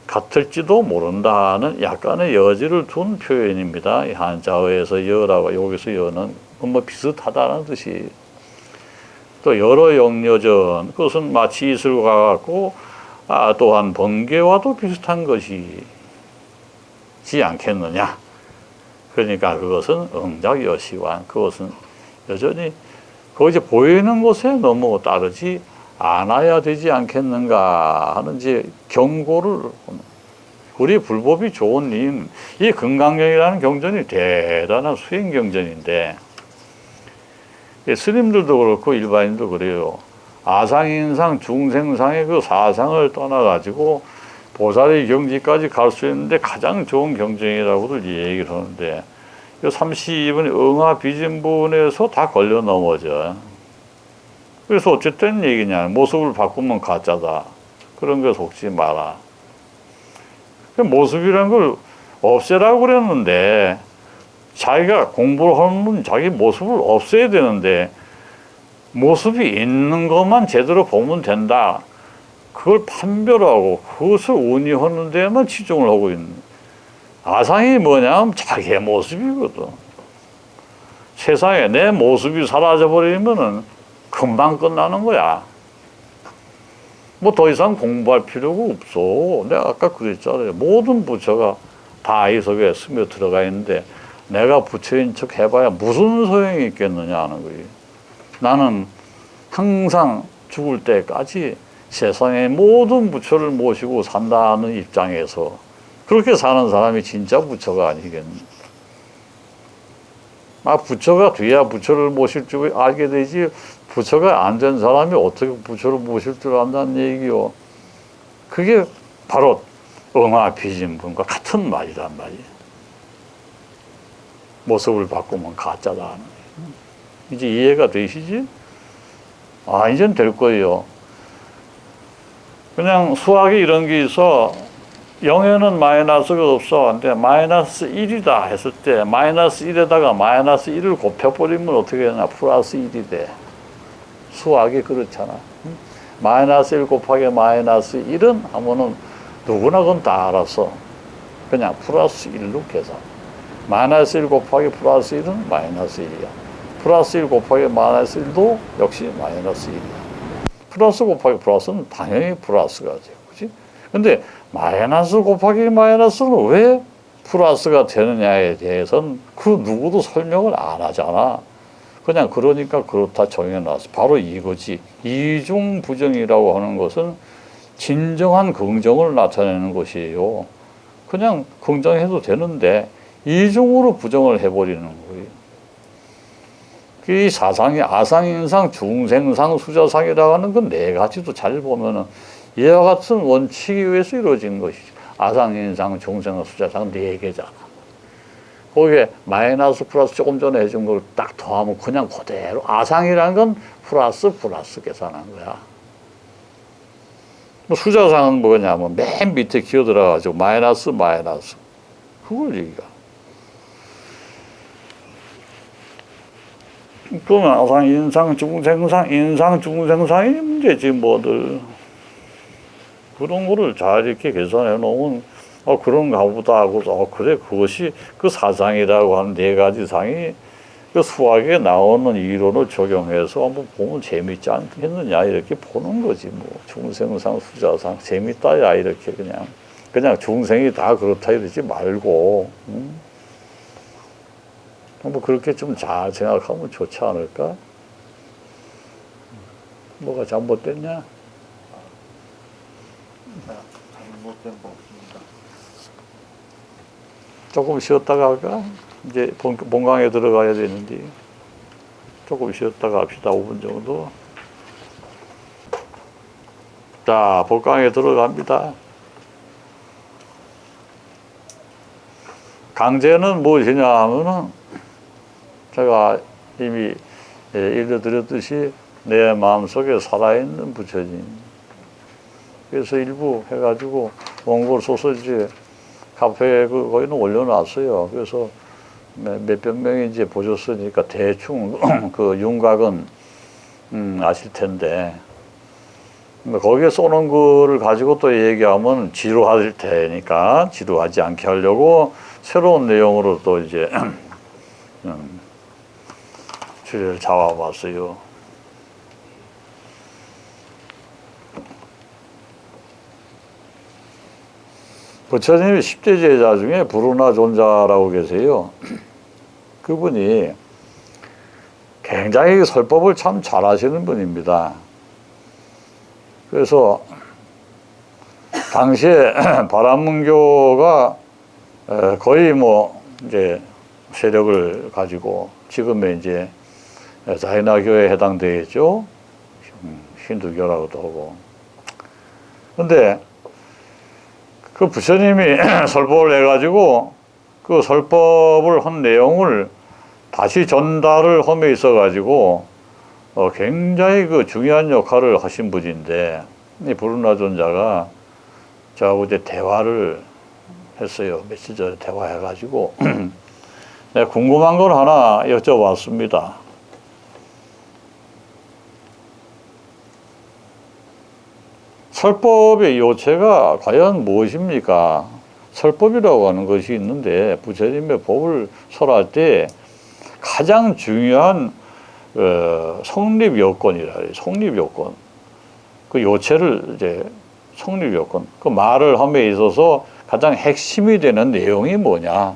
같을지도 모른다는 약간의 여지를 둔 표현입니다. 한자어에서 여라고 여기서 여는 뭐 비슷하다는 뜻이. 또 여러 영여전 그것은 마치 이슬과 같고 또한 번개와도 비슷한 것이지 않겠느냐. 그러니까 그것은 응작여시관 그것은 여전히 거기서 보이는 것에 너무 따르지 않아야 되지 않겠는가 하는 이제 경고를. 우리 불법이 좋은 님, 이 금강경이라는 경전이 대단한 수행 경전인데 스님들도 그렇고 일반인도 그래요. 아상인상 중생상의 그 사상을 떠나가지고 보살의 경지까지 갈 수 있는데 가장 좋은 경전이라고들 얘기를 하는데 이 32번 응아비진분에서 다 걸려 넘어져. 그래서 어쨌든 얘기냐. 모습을 바꾸면 가짜다. 그런 거 속지 마라. 모습이란 걸 없애라고 그랬는데 자기가 공부를 하면 자기 모습을 없애야 되는데 모습이 있는 것만 제대로 보면 된다. 그걸 판별하고 그것을 운이하는 데만 치중을 하고 있는. 아상이 뭐냐면 자기의 모습이거든. 세상에 내 모습이 사라져버리면은 금방 끝나는 거야. 뭐 더 이상 공부할 필요가 없어. 내가 아까 그랬잖아요. 모든 부처가 다 이 속에 스며들어가 있는데 내가 부처인 척 해봐야 무슨 소용이 있겠느냐 하는 거예요. 나는 항상 죽을 때까지 세상의 모든 부처를 모시고 산다는 입장에서 그렇게 사는 사람이 진짜 부처가 아니겠니? 부처가 돼야 부처를 모실 줄 알게 되지 부처가 안 된 사람이 어떻게 부처를 모실 줄 안다는 얘기요. 그게 바로 응아비진분과 같은 말이란 말이에요. 모습을 바꾸면 가짜다. 이제 이해가 되시지? 이젠 될 거예요. 그냥 수학에 이런 게 있어. 0에는 마이너스가 없어. 근데 마이너스 1이다 했을 때 마이너스 1에다가 마이너스 1을 곱해버리면 어떻게 되나? 플러스 1이 돼. 수학이 그렇잖아. 마이너스 1 곱하기 마이너스 1은 하면은 누구나 그건 다 알았어. 그냥 플러스 1로 계산. 마이너스 1 곱하기 플러스 1은 마이너스 1이야. 플러스 1 곱하기 마이너스 1도 역시 마이너스 1이야. 플러스 곱하기 플러스는 당연히 플러스가 돼요. 그치? 근데 마이너스 곱하기 마이너스는 왜 플러스가 되느냐에 대해서는 그 누구도 설명을 안 하잖아. 그냥 그러니까 그렇다 정해놨어. 바로 이거지. 이중 부정이라고 하는 것은 진정한 긍정을 나타내는 것이에요. 그냥 긍정해도 되는데 이중으로 부정을 해버리는 거예요. 이 사상이 아상인상, 중생상, 수자상이라고 하는 건 네 가지도 잘 보면은 이와 같은 원칙에 의해서 이루어진 것이죠. 아상인상, 중생상, 수자상 네 개잖아. 거기에 마이너스 플러스 조금 전에 해준 걸 딱 더하면 그냥 그대로 아상이라는 건 플러스 계산한 거야. 뭐 수자상은 뭐냐면 맨 밑에 기어 들어가가지고 마이너스 그걸 얘기가. 그러면 항상 인상, 중생상, 인상, 중생상이 문제지 뭐들. 그런 거를 잘 이렇게 계산해 놓으면 그런가 보다 하고서 그래 그것이 그 사상이라고 하는 네 가지 상이 그 수학에 나오는 이론을 적용해서 한번 보면 재밌지 않겠느냐 이렇게 보는 거지 뭐. 중생상, 수자상 재밌다야 이렇게 그냥 중생이 다 그렇다 이러지 말고 뭐 그렇게 좀 잘 생각하면 좋지 않을까? 뭐가 잘못됐냐? 잘못된 거 없습니다. 조금 쉬었다가 할까? 이제 본강에 들어가야 되는데 조금 쉬었다가 합시다. 5분 정도. 자, 본강에 들어갑니다. 강제는 무엇이냐 하면은 제가 이미 일러드렸듯이 내 마음속에 살아있는 부처님. 그래서 일부 해가지고 원고를 소설지에 카페에 거기는 올려놨어요. 그래서 몇백 명이 이제 보셨으니까 대충 그 윤곽은 아실 텐데 거기에 쏘는 거를 가지고 또 얘기하면 지루할 테니까 지루하지 않게 하려고 새로운 내용으로 또 이제 주제를 잡아봤어요. 부처님이 10대 제자 중에 부르나 존자라고 계세요. 그분이 굉장히 설법을 참 잘하시는 분입니다. 그래서 당시에 바람문교가 거의 뭐 이제 세력을 가지고 지금의 이제 다이나교에 해당되겠죠. 힌두교라고도 하고. 근데 그 부처님이 설법을 해가지고 그 설법을 한 내용을 다시 전달을 함에 있어가지고 굉장히 그 중요한 역할을 하신 분인데 이 부르나 존자가 저하고 이제 대화를 했어요. 며칠 전에 대화해가지고 내가 궁금한 걸 하나 여쭤봤습니다. 설법의 요체가 과연 무엇입니까? 설법이라고 하는 것이 있는데 부처님의 법을 설할 때 가장 중요한 성립 요건이라 해요. 성립 요건. 그 요체를 이제 성립 요건. 그 말을 함에 있어서 가장 핵심이 되는 내용이 뭐냐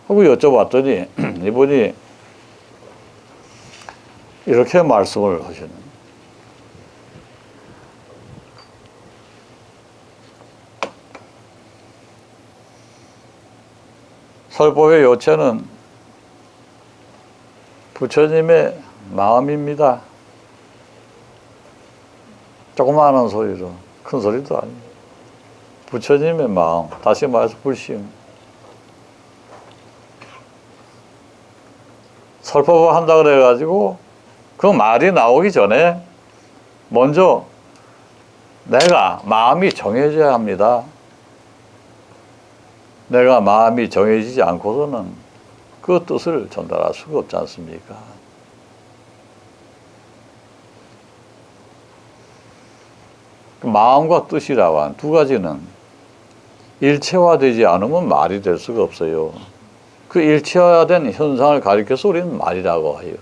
하고 여쭤봤더니 이분이 이렇게 말씀을 하시는. 설법의 요체는 부처님의 마음입니다. 조그마한 소리로, 큰 소리도 아니에요. 부처님의 마음, 다시 말해서 불심. 설법을 한다 그래가지고 그 말이 나오기 전에 먼저 내가 마음이 정해져야 합니다. 내가 마음이 정해지지 않고서는 그 뜻을 전달할 수가 없지 않습니까? 마음과 뜻이라고 한 두 가지는 일체화되지 않으면 말이 될 수가 없어요. 그 일체화된 현상을 가리켜서 우리는 말이라고 해요.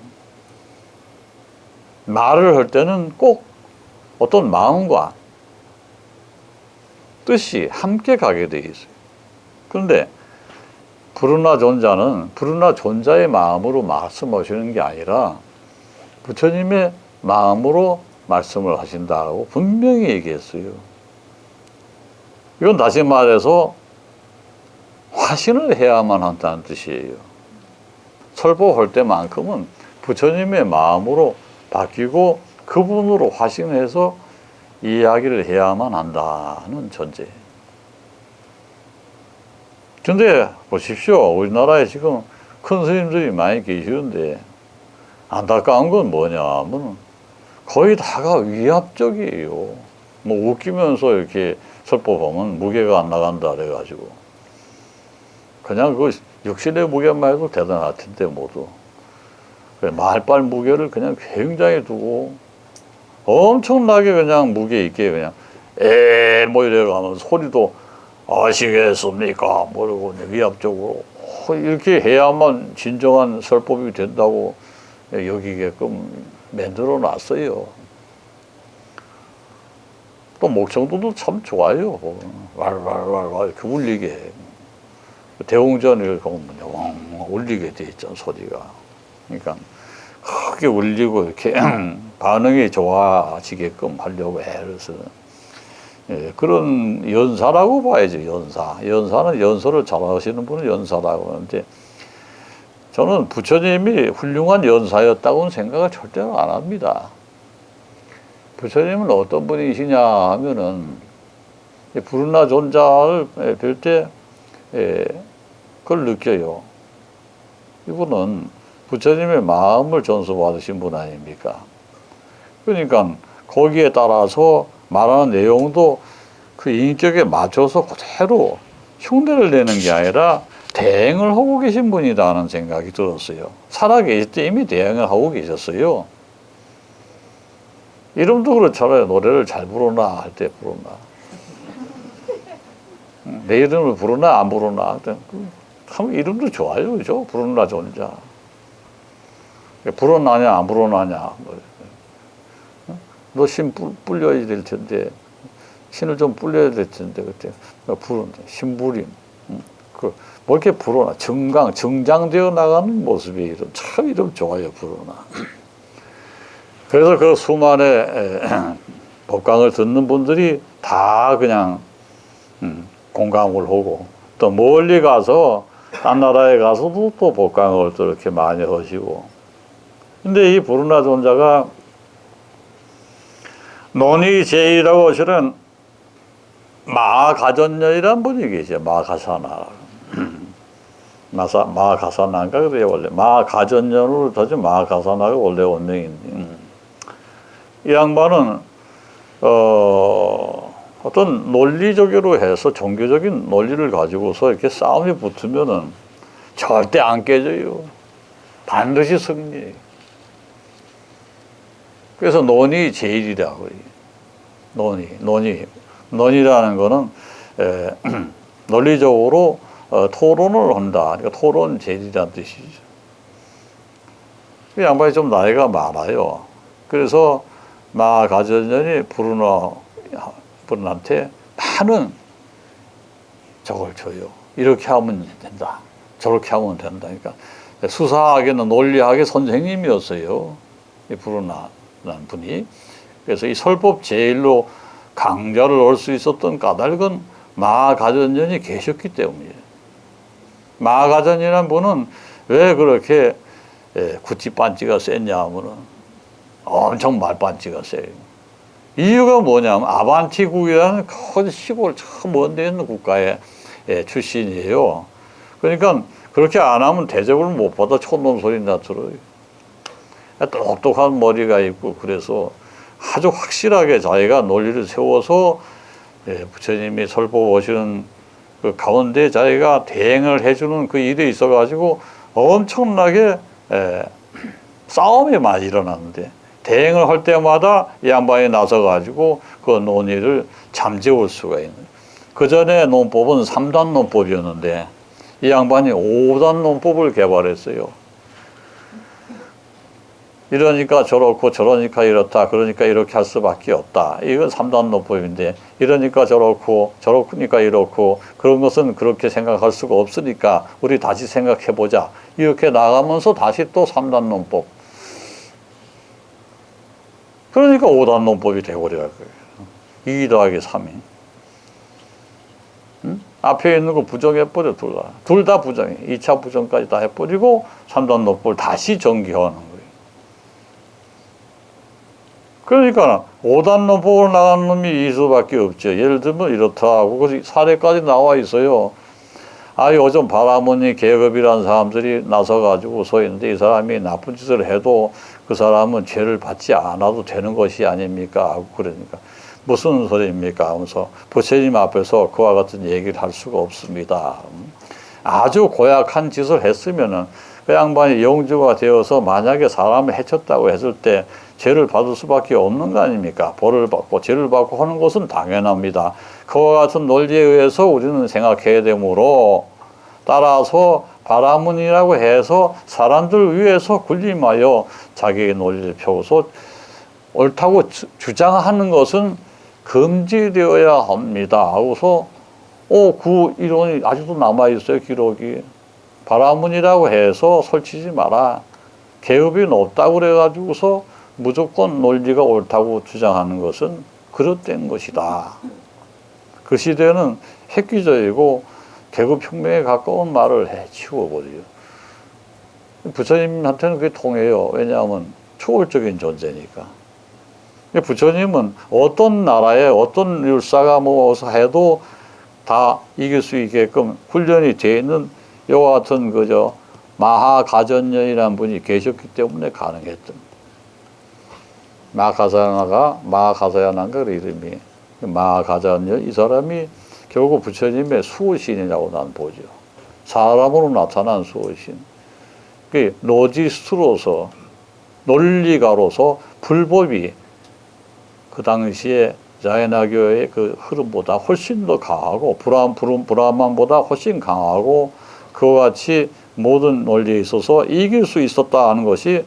말을 할 때는 꼭 어떤 마음과 뜻이 함께 가게 돼 있어요. 그런데 부르나 존자는 부르나 존자의 마음으로 말씀하시는 게 아니라 부처님의 마음으로 말씀을 하신다고 분명히 얘기했어요. 이건 다시 말해서 화신을 해야만 한다는 뜻이에요. 설법할 때만큼은 부처님의 마음으로 바뀌고 그분으로 화신해서 이야기를 해야만 한다는 전제예요. 근데 보십시오. 우리나라에 지금 큰 스님들이 많이 계시는데 안타까운 건 뭐냐면 거의 다가 위압적이에요. 뭐 웃기면서 이렇게 설법하면 무게가 안 나간다 그래가지고 그냥 그 육신의 무게만 해도 대단할 텐데 모두. 말빨 무게를 그냥 굉장히 두고 엄청나게 그냥 무게 있게 그냥 뭐 이래가면 소리도 아시겠습니까? 뭐라고 위압적으로 이렇게 해야만 진정한 설법이 된다고 여기게끔 만들어 놨어요. 또 목청도도 참 좋아요. 왈왈왈왈 이렇게 울리게. 대웅전을 보면 울리게 돼 있잖아, 소리가. 그러니까 크게 울리고 이렇게 반응이 좋아지게끔 하려고 애를 쓰는 그런 연사라고 봐야죠. 연사는 연설을 잘하시는 분은 연사라고 하는데 저는 부처님이 훌륭한 연사였다고는 생각을 절대로 안 합니다. 부처님은 어떤 분이시냐 하면은 부르나 존자를 뵐 때 그걸 느껴요. 이분은 부처님의 마음을 전수받으신 분 아닙니까? 그러니까 거기에 따라서 말하는 내용도 그 인격에 맞춰서 그대로 흉내를 내는 게 아니라 대행을 하고 계신 분이다는 생각이 들었어요. 살아계실 때 이미 대행을 하고 계셨어요. 이름도 그렇잖아요. 노래를 잘 부르나 할 때 부르나. 내 이름을 부르나 안 부르나. 참 이름도 좋아요. 그죠? 부르나 존자. 불어나냐 안 불어나냐. 너 신 불려야 될 텐데 신을 좀 불려야 될 텐데 그때 부른다. 신부림. 뭐 이렇게 불어나. 정장되어 나가는 모습이 이름 참 이름 좋아요. 불어나. 그래서 그 수많은 법강을 듣는 분들이 다 그냥 공감을 하고 또 멀리 가서 딴 나라에 가서도 또 법강을 또 이렇게 많이 하시고. 근데 이 부르나 존자가 논의제이라고 하시는 마가전년이란 분이 계세요. 마가사나. 마가사나인가 그래요, 원래. 마가전년으로 터지 마가사나가 원래 원명인데. 이 양반은, 어떤 논리적으로 해서 종교적인 논리를 가지고서 이렇게 싸움이 붙으면은 절대 안 깨져요. 반드시 승리해요. 그래서 논의 제일이라고 해요. 논의라는 거는 논리적으로 토론을 한다. 그러니까 토론 제일이라는 뜻이죠. 이 양반이 좀 나이가 많아요. 그래서 마가전년이 부르나 분한테 많은 저걸 줘요. 이렇게 하면 된다. 저렇게 하면 된다. 그러니까 수사학에는 논리학의 선생님이었어요. 이 부르나라는 분이. 그래서 이 설법 제일로 강좌를 올 수 있었던 까닭은 마가전년이 계셨기 때문이에요. 마가전이라는 분은 왜 그렇게 구찌반지가 셌냐 하면은 엄청 말반지가 세요. 이유가 뭐냐면 아반티국이라는 큰 시골 참 먼 데 있는 국가의 출신이에요. 그러니까 그렇게 안 하면 대접을 못 받아 촌놈 소리나 들어요. 똑똑한 머리가 있고 그래서 아주 확실하게 자기가 논리를 세워서 부처님이 설법하시는 그 가운데 자기가 대행을 해주는 그 일이 있어가지고 엄청나게 싸움이 많이 일어났는데 대행을 할 때마다 이 양반이 나서가지고 그 논의를 잠재울 수가 있는. 그 전에 논법은 3단 논법이었는데 이 양반이 5단 논법을 개발했어요. 이러니까 저렇고 저러니까 이렇다. 그러니까 이렇게 할 수밖에 없다. 이건 3단 논법인데 이러니까 저렇고 저러니까 이렇고 그런 것은 그렇게 생각할 수가 없으니까 우리 다시 생각해보자. 이렇게 나가면서 다시 또 3단 논법. 그러니까 5단 논법이 돼버려야 거예요. 2 더하기 3이. 응? 앞에 있는 거 부정해버려, 둘 다 부정해. 2차 부정까지 다 해버리고 3단 논법을 다시 정기화하는 거예요. 그러니까 5단 논법으로 나가는 놈이 이 수밖에 없죠. 예를 들면 이렇다 하고 그 사례까지 나와 있어요. 요즘 바라머니 계급이라는 사람들이 나서가지고 서 있는데 이 사람이 나쁜 짓을 해도 그 사람은 죄를 받지 않아도 되는 것이 아닙니까? 하고 그러니까 무슨 소리입니까? 하면서 부처님 앞에서 그와 같은 얘기를 할 수가 없습니다. 아주 고약한 짓을 했으면은 그 양반이 영주가 되어서 만약에 사람을 해쳤다고 했을 때 죄를 받을 수밖에 없는 거 아닙니까? 벌을 받고 죄를 받고 하는 것은 당연합니다. 그와 같은 논리에 의해서 우리는 생각해야 되므로 따라서 바라문이라고 해서 사람들 위해서 군림하여 자기의 논리를 펴서 옳다고 주장하는 것은 금지되어야 합니다. 하고서 그 이론이 아직도 남아있어요. 기록이. 바라문이라고 해서 설치지 마라. 개업이 높다고 그래가지고서 무조건 논리가 옳다고 주장하는 것은 그릇된 것이다. 그 시대는 획기적이고 계급혁명에 가까운 말을 해치워버려요. 부처님한테는 그게 통해요. 왜냐하면 초월적인 존재니까. 부처님은 어떤 나라에 어떤 율사가 모아서 해도 다 이길 수 있게끔 훈련이 되어 있는 이와 같은 그저 마하가전년이라는 분이 계셨기 때문에 가능했던. 마하가사야나가 그 이름이. 마하가전년 이 사람이 결국 부처님의 수호신이라고 난 보죠. 사람으로 나타난 수호신. 그 로지스트로서 논리가로서 불법이 그 당시에 자연화교의 그 흐름보다 훨씬 더 강하고 브라만보다 훨씬 강하고 그와 같이 모든 논리에 있어서 이길 수 있었다 하는 것이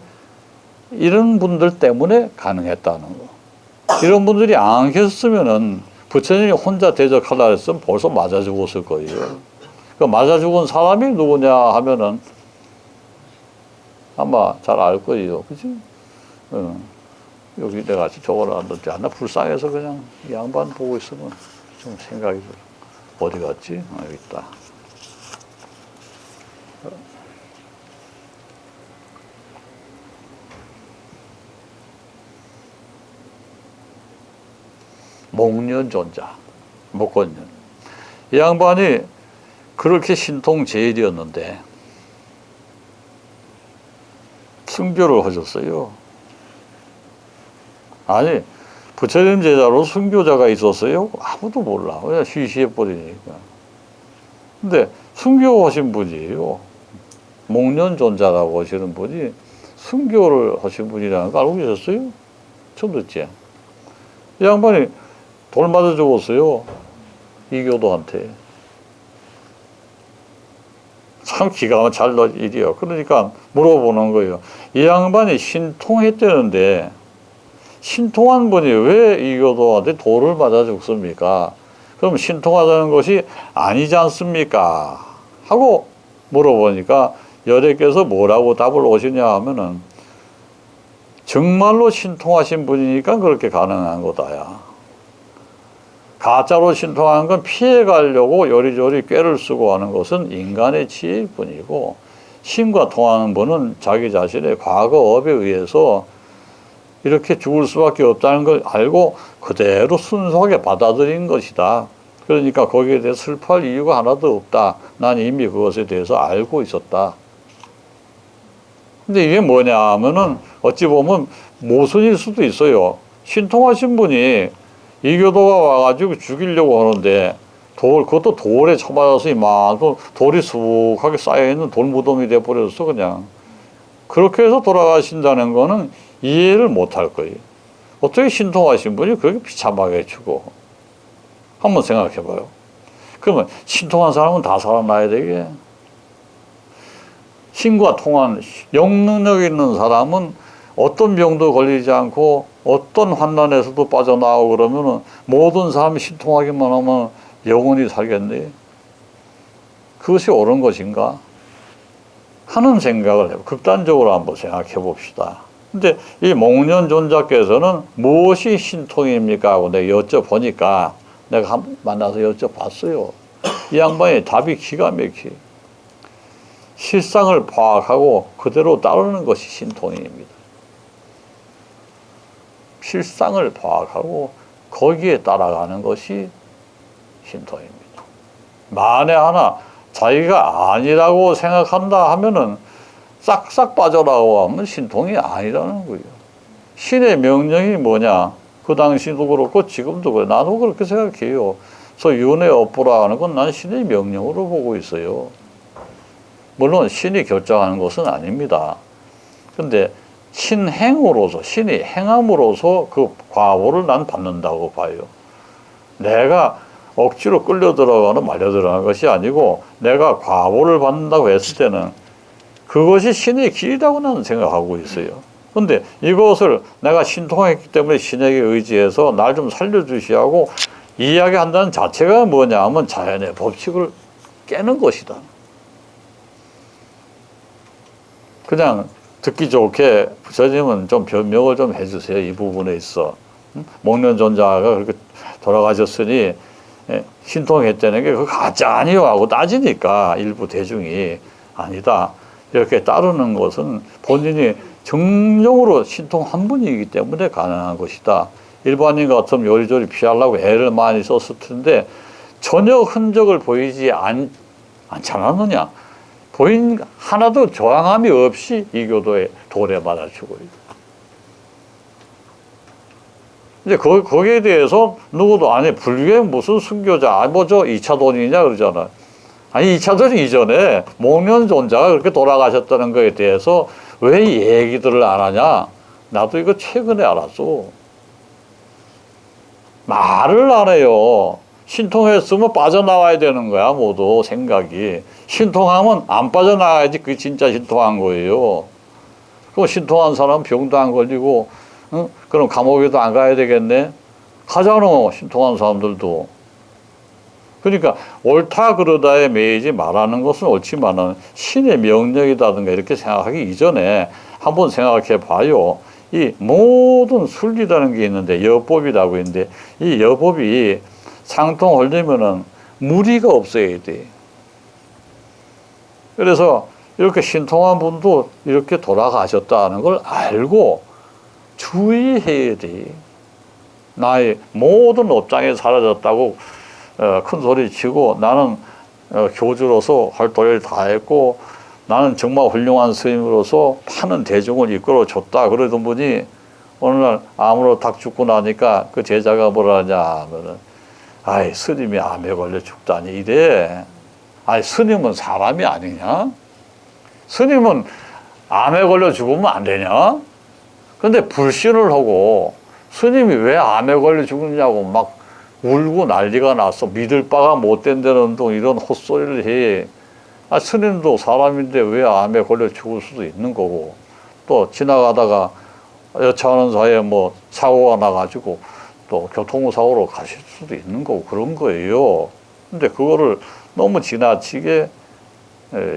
이런 분들 때문에 가능했다는 거. 이런 분들이 안 계셨으면은 부처님이 혼자 대적하려 했으면 벌써 맞아 죽었을 거예요. 그 맞아 죽은 사람이 누구냐 하면은 아마 잘 알 거예요. 그치? 여기 내가 적어놨는데 나 불쌍해서 그냥 이 양반 보고 있으면 좀 생각이 들어. 어디 갔지? 여기 있다. 목련존자, 목건년. 이 양반이 그렇게 신통제일이었는데 순교를 하셨어요. 아니, 부처님 제자로 순교자가 있었어요? 아무도 몰라. 그냥 쉬쉬해버리니까. 근데 순교하신 분이에요. 목련존자라고 하시는 분이 순교를 하신 분이라는 거 알고 계셨어요? 처음 듣지? 이 양반이 돌 맞아 죽었어요. 이교도한테. 참 기가 막힌 일이요. 그러니까 물어보는 거예요. 이 양반이 신통했다는데 신통한 분이 왜 이교도한테 돌을 맞아 죽습니까? 그럼 신통하다는 것이 아니지 않습니까? 하고 물어보니까 여래께서 뭐라고 답을 오시냐 하면은 정말로 신통하신 분이니까 그렇게 가능한 거다야. 가짜로 신통하는 건 피해가려고 요리조리 꾀를 쓰고 하는 것은 인간의 지혜일 뿐이고 신과 통하는 분은 자기 자신의 과거 업에 의해서 이렇게 죽을 수밖에 없다는 걸 알고 그대로 순수하게 받아들인 것이다. 그러니까 거기에 대해 슬퍼할 이유가 하나도 없다. 난 이미 그것에 대해서 알고 있었다. 근데 이게 뭐냐 하면은 어찌 보면 모순일 수도 있어요. 신통하신 분이 이교도가 와가지고 죽이려고 하는데 그것도 돌에 쳐맞아서 이만큼 돌이 수북하게 쌓여있는 돌무덤이 돼버렸어 그냥. 그렇게 해서 돌아가신다는 거는 이해를 못할 거예요. 어떻게 신통하신 분이 그렇게 비참하게 죽어? 한번 생각해봐요. 그러면 신통한 사람은 다 살아나야 되게? 신과 통한 영능력 있는 사람은 어떤 병도 걸리지 않고 어떤 환난에서도 빠져나오고 그러면은 모든 사람이 신통하기만 하면 영원히 살겠네. 그것이 옳은 것인가? 하는 생각을 해요. 극단적으로 한번 생각해 봅시다. 근데 이 목련존자께서는 무엇이 신통입니까? 하고 내가 여쭤보니까 내가 만나서 여쭤봤어요. 이 양반의 답이 기가 막히. 실상을 파악하고 그대로 따르는 것이 신통입니다. 실상을 파악하고 거기에 따라가는 것이 신통입니다. 만에 하나 자기가 아니라고 생각한다 하면은 싹싹 빠져나가고 하면 신통이 아니라는 거예요. 신의 명령이 뭐냐? 그 당시도 그렇고 지금도 그래. 나도 그렇게 생각해요. 그래서 윤회 업보라 하는 건 난 신의 명령으로 보고 있어요. 물론 신이 결정하는 것은 아닙니다. 근데 신행으로서, 신이 행함으로써 그 과보를 난 받는다고 봐요. 내가 억지로 끌려 들어가거나 말려 들어가는 것이 아니고 내가 과보를 받는다고 했을 때는 그것이 신의 길이라고 나는 생각하고 있어요. 근데 이것을 내가 신통했기 때문에 신에게 의지해서 날 좀 살려주시하고 이야기한다는 자체가 뭐냐 하면 자연의 법칙을 깨는 것이다. 그냥 듣기 좋게 부처님은 좀 변명을 좀 해주세요. 이 부분에 있어. 목련존자가 그렇게 돌아가셨으니 신통했다는 게 그거 가짜 아니요 하고 따지니까 일부 대중이 아니다. 이렇게 따르는 것은 본인이 정령으로 신통한 분이기 때문에 가능한 것이다. 일반인 같으면 요리조리 피하려고 애를 많이 썼을 텐데 전혀 흔적을 보이지 않지 않았느냐. 보인 하나도 저항함이 없이 이 교도에 돌에 맞아 죽어요. 이제 거기에 대해서 누구도 아니 불교에 무슨 순교자 뭐저 2차 돈이냐 그러잖아. 아니 2차 돈 이전에 목련존자가 그렇게 돌아가셨다는 거에 대해서 왜 얘기들을 안 하냐. 나도 이거 최근에 알았어. 말을 안 해요. 신통했으면 빠져나와야 되는 거야 모두 생각이. 신통하면 안 빠져나가야지 그게 진짜 신통한 거예요. 그럼 신통한 사람은 병도 안 걸리고 그럼 감옥에도 안 가야 되겠네. 가잖아 신통한 사람들도. 그러니까 옳다 그러다에 매이지 말하는 것은 옳지만은 신의 명령이라든가 이렇게 생각하기 이전에 한번 생각해 봐요. 이 모든 순리라는 게 있는데 여법이라고 있는데 이 여법이 상통하려면은 무리가 없어야 돼. 그래서 이렇게 신통한 분도 이렇게 돌아가셨다는 걸 알고 주의해야 돼. 나의 모든 업장이 사라졌다고 큰 소리 치고 나는 교주로서 활동을 다 했고 나는 정말 훌륭한 스님으로서 많은 대중을 이끌어 줬다 그러던 분이 어느 날 암으로 딱 죽고 나니까 그 제자가 뭐라 하냐 하면은 아이 스님이 암에 걸려 죽다니 이래. 아이 스님은 사람이 아니냐? 스님은 암에 걸려 죽으면 안 되냐? 근데 불신을 하고 스님이 왜 암에 걸려 죽느냐고 막 울고 난리가 났어. 믿을 바가 못 된다는 둥 이런 헛소리를 해. 아, 스님도 사람인데 왜 암에 걸려 죽을 수도 있는 거고 또 지나가다가 여차하는 사이에 뭐 사고가 나가지고 또 교통사고로 가실 수도 있는 거고 그런 거예요. 근데 그거를 너무 지나치게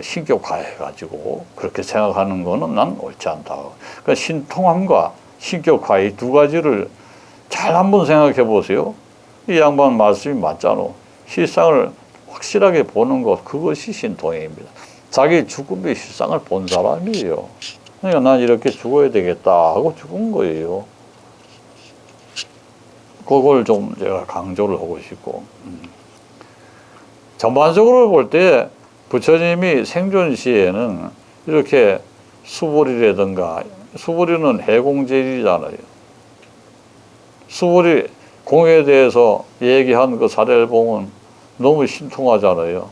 신격화해가지고 그렇게 생각하는 거는 난 옳지 않다. 그러니까 신통함과 신격화 이 두 가지를 잘 한번 생각해 보세요. 이 양반 말씀이 맞잖아. 실상을 확실하게 보는 것 그것이 신통입니다. 자기 죽음의 실상을 본 사람이에요. 그러니까 난 이렇게 죽어야 되겠다 하고 죽은 거예요. 그걸 좀 제가 강조를 하고 싶고 전반적으로 볼 때 부처님이 생존 시에는 이렇게 수보리라든가 수보리는 해공제일이잖아요. 수보리 공에 대해서 얘기한 그 사례를 보면 너무 신통하잖아요.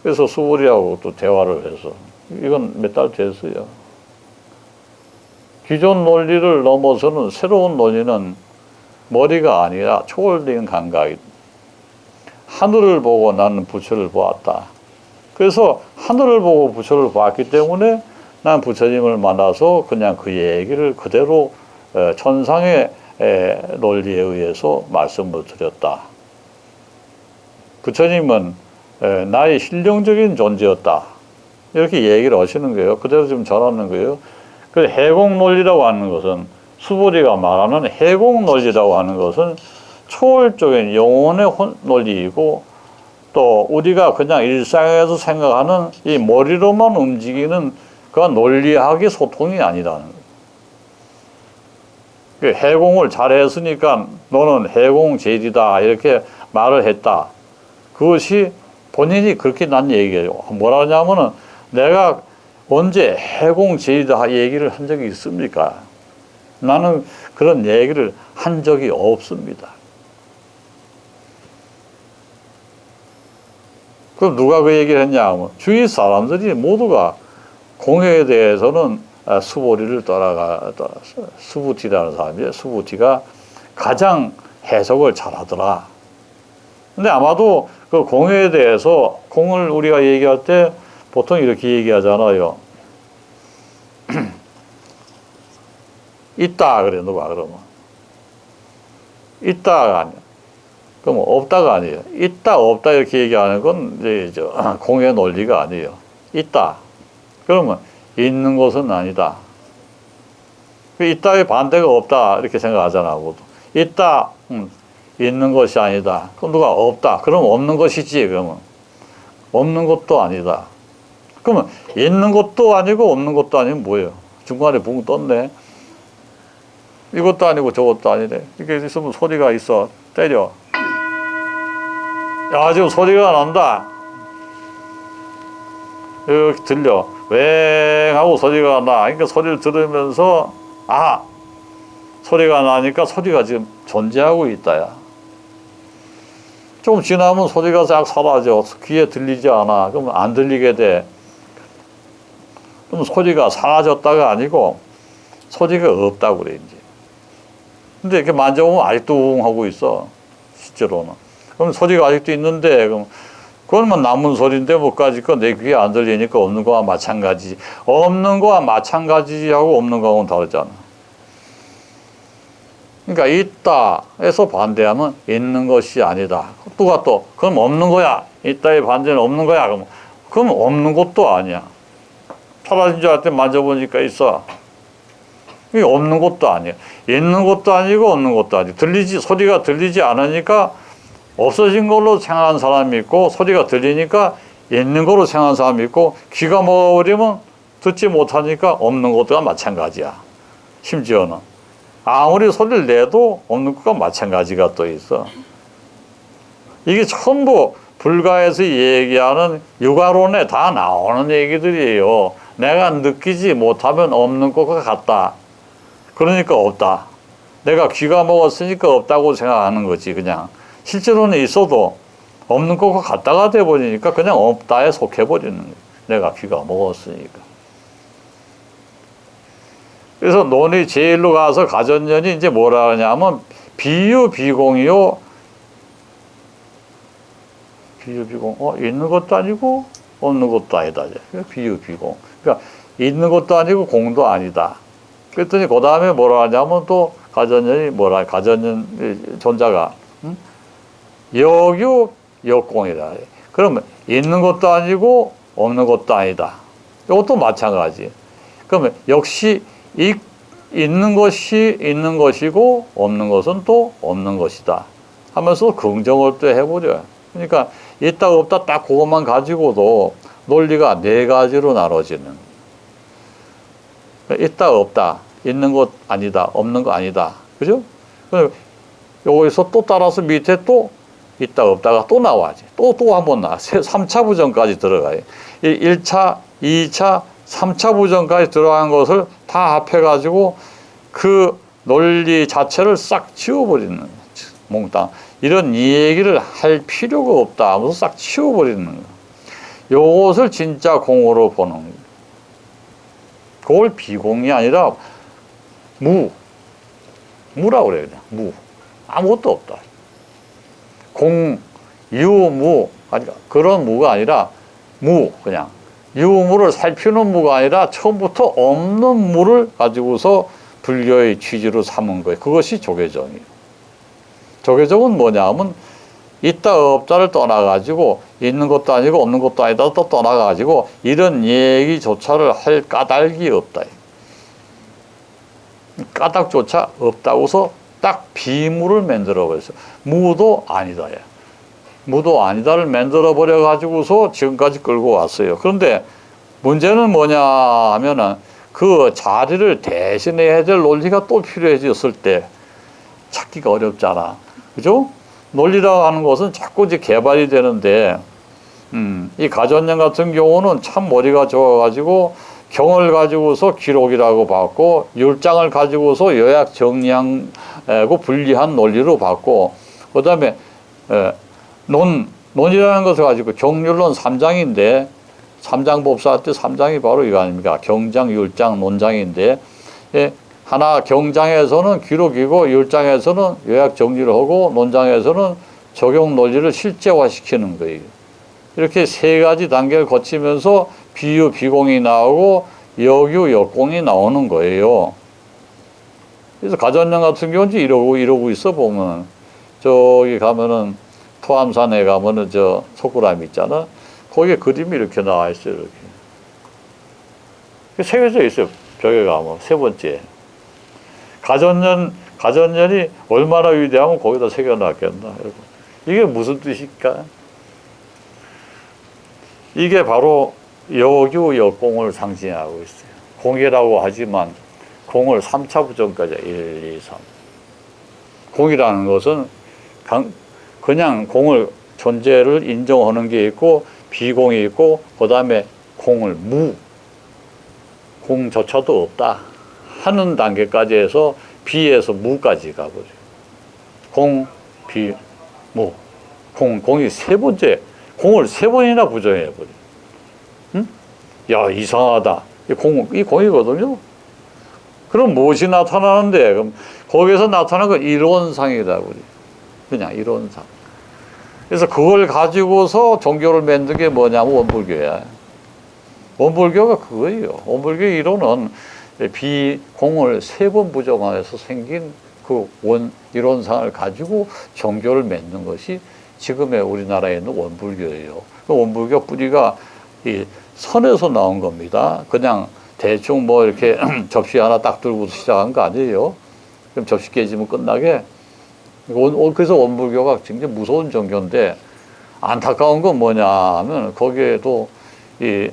그래서 수보리하고 또 대화를 해서 이건 몇 달 됐어요. 기존 논리를 넘어서는 새로운 논리는 머리가 아니라 초월된 감각이다. 하늘을 보고 나는 부처를 보았다. 그래서 하늘을 보고 부처를 보았기 때문에 난 부처님을 만나서 그냥 그 얘기를 그대로 천상의 논리에 의해서 말씀을 드렸다. 부처님은 나의 신령적인 존재였다. 이렇게 얘기를 하시는 거예요. 그대로 좀 전하는 거예요. 그 해공 논리라고 하는 것은 수보리가 말하는 해공 논리라고 하는 것은 초월적인 영혼의 논리이고 또 우리가 그냥 일상에서 생각하는 이 머리로만 움직이는 그 논리학의 소통이 아니라는 거예요. 해공을 잘했으니까 너는 해공제일이다 이렇게 말을 했다. 그것이 본인이 그렇게 난 얘기해요. 뭐라 하냐면은 내가 언제 해공제일이다 얘기를 한 적이 있습니까? 나는 그런 얘기를 한 적이 없습니다. 그럼 누가 그 얘기를 했냐 하면 주위 사람들이 모두가 공해에 대해서는 수보리를 수부티라는 사람이에요. 수부티가 가장 해석을 잘하더라. 근데 아마도 그 공해에 대해서 공을 우리가 얘기할 때 보통 이렇게 얘기하잖아요. 있다 그래 누가 그러면 있다가 아니야. 그럼 없다가 아니에요. 있다 없다 이렇게 얘기하는 건 이제 공의 논리가 아니에요. 있다. 그러면 있는 것은 아니다. 있다의 반대가 없다 이렇게 생각하잖아. 모두. 있다 있는 것이 아니다. 그럼 누가 없다. 그럼 없는 것이지. 그러면 없는 것도 아니다. 그러면 있는 것도 아니고 없는 것도 아니면 뭐예요? 중간에 붕 떴네. 이것도 아니고 저것도 아니래. 이렇게 있으면 소리가 있어. 때려. 야, 지금 소리가 난다. 이렇게 들려. 웽 하고 소리가 나. 그러니까 소리를 들으면서, 아, 소리가 나니까 소리가 지금 존재하고 있다야. 좀 지나면 소리가 싹 사라져. 귀에 들리지 않아. 그러면 안 들리게 돼. 그럼 소리가 사라졌다가 아니고 소리가 없다고 그래, 이제. 근데 이렇게 만져보면 아직도 웅 하고 있어. 실제로는. 그럼 소리가 아직도 있는데, 그건 남은 소리인데, 뭐까지 거 내 귀에 안 들리니까 없는 거와 마찬가지지. 없는 거와 마찬가지지 하고 없는 거하고는 다르잖아. 그러니까 있다에서 반대하면 있는 것이 아니다. 누가 또, 그럼 없는 거야. 있다의 반대는 없는 거야. 그럼 없는 것도 아니야. 사라진 줄 알 때 만져보니까 있어. 이게 없는 것도 아니야. 있는 것도 아니고 없는 것도 아니고. 소리가 들리지 않으니까 없어진 걸로 생각하는 사람이 있고, 소리가 들리니까 있는 걸로 생각하는 사람이 있고, 귀가 먹어버리면 듣지 못하니까 없는 것과 마찬가지야. 심지어는. 아무리 소리를 내도 없는 것과 마찬가지가 또 있어. 이게 전부 불가에서 얘기하는 육아론에 다 나오는 얘기들이에요. 내가 느끼지 못하면 없는 것과 같다. 그러니까 없다. 내가 귀가 먹었으니까 없다고 생각하는 거지, 그냥. 실제로는 있어도 없는 것과 같다가 돼버리니까 그냥 없다에 속해버리는 거예요. 내가 귀가 먹었으니까. 그래서 논의 제일로 가서 가전연이 이제 뭐라 하냐면 비유, 비공이요. 비유, 비공. 있는 것도 아니고 없는 것도 아니다. 비유, 비공. 그러니까 있는 것도 아니고 공도 아니다. 그랬더니 그 다음에 뭐라 하냐면 또 가전연이 가전연 존자가 역유, 역공이다. 그러면 있는 것도 아니고 없는 것도 아니다. 이것도 마찬가지. 그러면 역시 있는 것이 있는 것이고 없는 것은 또 없는 것이다 하면서 긍정을 또 해보려. 그러니까 있다 없다 딱 그것만 가지고도 논리가 네 가지로 나눠지는. 있다 없다, 있는 것 아니다, 없는 거 아니다. 그죠? 여기서 또 따라서 밑에 또 있다 없다가 또 나와야지. 또 한 번 나와. 3차 부정까지 들어가요. 1차, 2차, 3차 부정까지 들어간 것을 다 합해가지고 그 논리 자체를 싹 치워버리는, 몽땅. 이런 얘기를 할 필요가 없다 하면서 싹 치워버리는 거예요. 요것을 진짜 공으로 보는 거예요. 그걸 비공이 아니라 무라고 그래요. 그냥 무. 아무것도 없다. 공, 유무, 아니 그런 무가 아니라 그냥. 유무를 살피는 무가 아니라 처음부터 없는 무를 가지고서 불교의 취지로 삼은 거예요. 그것이 조계종이에요. 조계종은 뭐냐 하면 있다 없다를 떠나가지고 있는 것도 아니고 없는 것도 아니다 또 떠나가지고 이런 얘기조차를 할 까닭이 없다. 까닭조차 없다고서 딱 비무를 만들어 버렸어요. 무도 아니다. 무도 아니다를 만들어 버려 가지고서 지금까지 끌고 왔어요. 그런데 문제는 뭐냐 하면은 그 자리를 대신해야 될 논리가 또 필요해졌을 때 찾기가 어렵잖아. 그죠? 논리라고 하는 것은 자꾸 이제 개발이 되는데, 이 가전령 같은 경우는 참 머리가 좋아가지고 경을 가지고서 기록이라고 봤고, 율장을 가지고서 요약 정리하고 분리한 논리로 봤고, 그 다음에 논이라는 것을 가지고 경률론 3장인데 3장 법사 때 3장이 바로 이거 아닙니까? 경장, 율장, 논장인데 예, 하나 경장에서는 기록이고 율장에서는 요약 정리를 하고 논장에서는 적용 논리를 실제화시키는 거예요. 이렇게 세 가지 단계를 거치면서 비유, 비공이 나오고 역유, 역공이 나오는 거예요. 그래서 가전령 같은 경우는 이러고 있어 보면 저기 가면은 토암산에 가면은 저 석굴암 있잖아. 거기에 그림이 이렇게 나와 있어요. 이렇게 새겨져 있어요. 벽에 가면 세 번째 가전년이 얼마나 위대하면 거기다 새겨놨겠나. 이게 무슨 뜻일까? 이게 바로 역유, 역공을 상징하고 있어요. 공이라고 하지만 공을 3차 부정까지 1, 2, 3. 공이라는 것은 그냥 공을 존재를 인정하는 게 있고 비공이 있고 그 다음에 공을 공조차도 없다 하는 단계까지 해서 비에서 무까지 가버려요. 공, 비, 무. 공이 세 번째, 공을 세 번이나 부정해버려요. 응? 야, 이상하다. 이 공이거든요. 그럼 무엇이 나타나는데? 그럼 거기에서 나타나는 건 이론상이라고 그래요. 그냥 이론상. 그래서 그걸 가지고서 종교를 만든 게 뭐냐면 원불교야. 원불교가 그거예요. 원불교의 이론은 비공을 세 번 부정해서 생긴 그 이론상을 가지고 종교를 맺는 것이 지금의 우리나라에 있는 원불교예요. 그 원불교 뿌리가 이 선에서 나온 겁니다. 그냥 대충 뭐 이렇게 접시 하나 딱 들고 시작한 거 아니에요. 그럼 접시 깨지면 끝나게. 그래서 원불교가 굉장히 무서운 종교인데 안타까운 건 뭐냐 하면 거기에도 이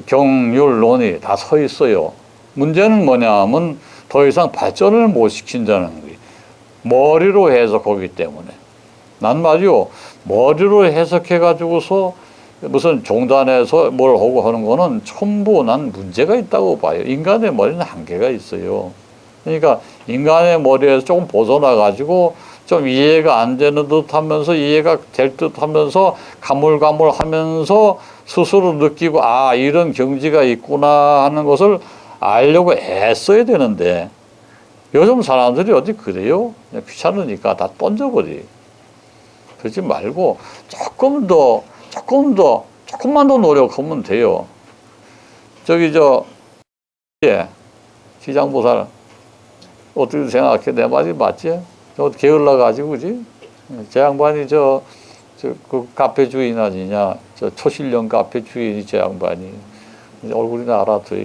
경률론이 다 서 있어요. 문제는 뭐냐 하면 더 이상 발전을 못 시킨다는 거예요. 머리로 해석하기 때문에. 난 말이요. 머리로 해석해 가지고서 무슨 종단에서 뭘 하고 하는 거는 전부 난 문제가 있다고 봐요. 인간의 머리는 한계가 있어요. 그러니까 인간의 머리에서 조금 벗어나 가지고 좀 이해가 안 되는 듯 하면서 이해가 될 듯 하면서 가물가물 하면서 스스로 느끼고 아, 이런 경지가 있구나 하는 것을 알려고 애써야 되는데 요즘 사람들이 어디 그래요? 그냥 귀찮으니까 다 던져버려. 그러지 말고 조금만 더 노력하면 돼요. 저기 시장보살 어떻게 생각해? 내 말이 맞지? 저 게을러 가지고 그지? 제 양반이 그 카페 주인 아니냐? 저 초실령 카페 주인이 제 양반이 얼굴이나 알아둬.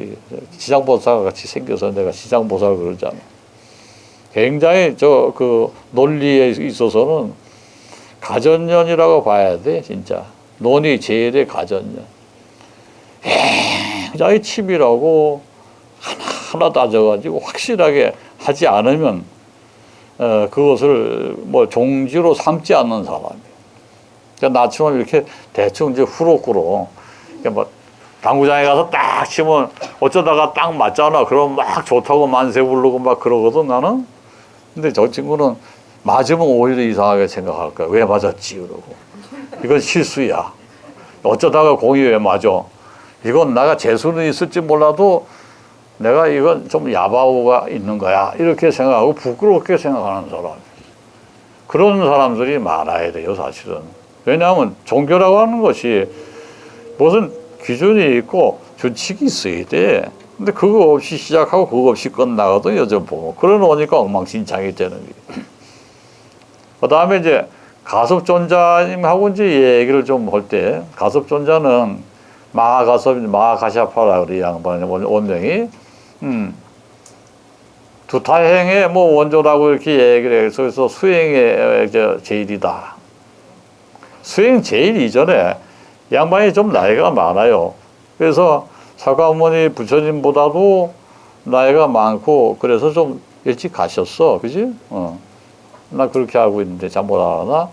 시장보살 같이 생겨서 내가 시장보살 그러잖아. 굉장히 그 논리에 있어서는 가전년이라고 봐야 돼, 진짜. 논이 제일의 가전년. 굉장히 치밀하고 하나 따져가지고 확실하게 하지 않으면 그것을 뭐 종지로 삼지 않는 사람이에요. 그러니까 나처럼 이렇게 대충 이제 후루꾸로 뭐 당구장에 가서 딱 치면 어쩌다가 딱 맞잖아. 그러면 막 좋다고 만세 부르고 막 그러거든 나는. 근데 저 친구는 맞으면 오히려 이상하게 생각할 거야. 왜 맞았지? 그러고. 이건 실수야. 어쩌다가 공이 왜 맞아? 이건 내가 재수는 있을지 몰라도 내가 이건 좀 야바오가 있는 거야. 이렇게 생각하고 부끄럽게 생각하는 사람. 그런 사람들이 많아야 돼요, 사실은. 왜냐하면 종교라고 하는 것이 무슨 기준이 있고 규칙이 있어야 돼. 근데 그거 없이 시작하고 그거 없이 끝나거든, 요즘 보면. 그러니까 엉망진창이 되는 거예요. 그 다음에 이제 가섭존자님하고 이제 얘기를 좀 할 때, 가섭존자는 마하가샤파라 그래, 양반의 원명이. 두타행의 뭐 원조라고 이렇게 얘기를 해서 그래서 수행의 제일이다. 수행 제일 이전에 양반이 좀 나이가 많아요. 그래서 사과어머니 부처님보다도 나이가 많고 그래서 좀 일찍 가셨어. 그지? 나 그렇게 알고 있는데 잘못 알아나?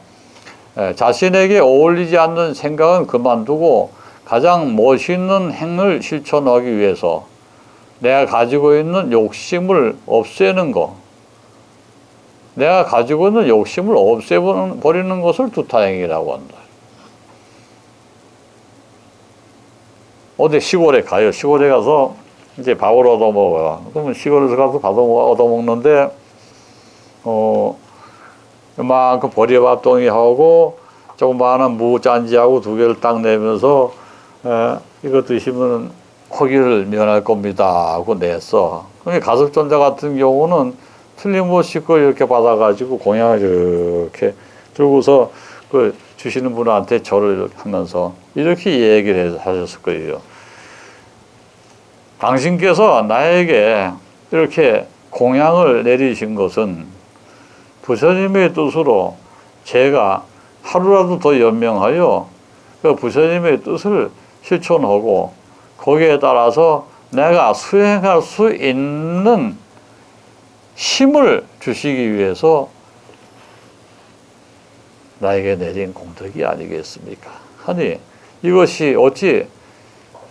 자신에게 어울리지 않는 생각은 그만두고 가장 멋있는 행을 실천하기 위해서 내가 가지고 있는 욕심을 없애는 거. 내가 가지고 있는 욕심을 없애버리는 것을 두타행이라고 한다. 어디 시골에 가요. 시골에 가서 이제 밥을 얻어 먹어요. 그러면 시골에서 가서 밥을 얻어 먹는데 이만큼 보리밥덩이 하고 조그마한 무짠지하고 두 개를 딱 내면서 이거 드시면 호기를 면할 겁니다 하고 냈어. 그러니까 가습전자 같은 경우는 틀림없이 그 이렇게 받아가지고 공양을 이렇게 들고서 그 주시는 분한테 절을 이렇게 하면서 이렇게 얘기를 하셨을 거예요. 당신께서 나에게 이렇게 공양을 내리신 것은 부처님의 뜻으로 제가 하루라도 더 연명하여 그 부처님의 뜻을 실천하고 거기에 따라서 내가 수행할 수 있는 힘을 주시기 위해서 나에게 내린 공덕이 아니겠습니까? 하니 이것이 어찌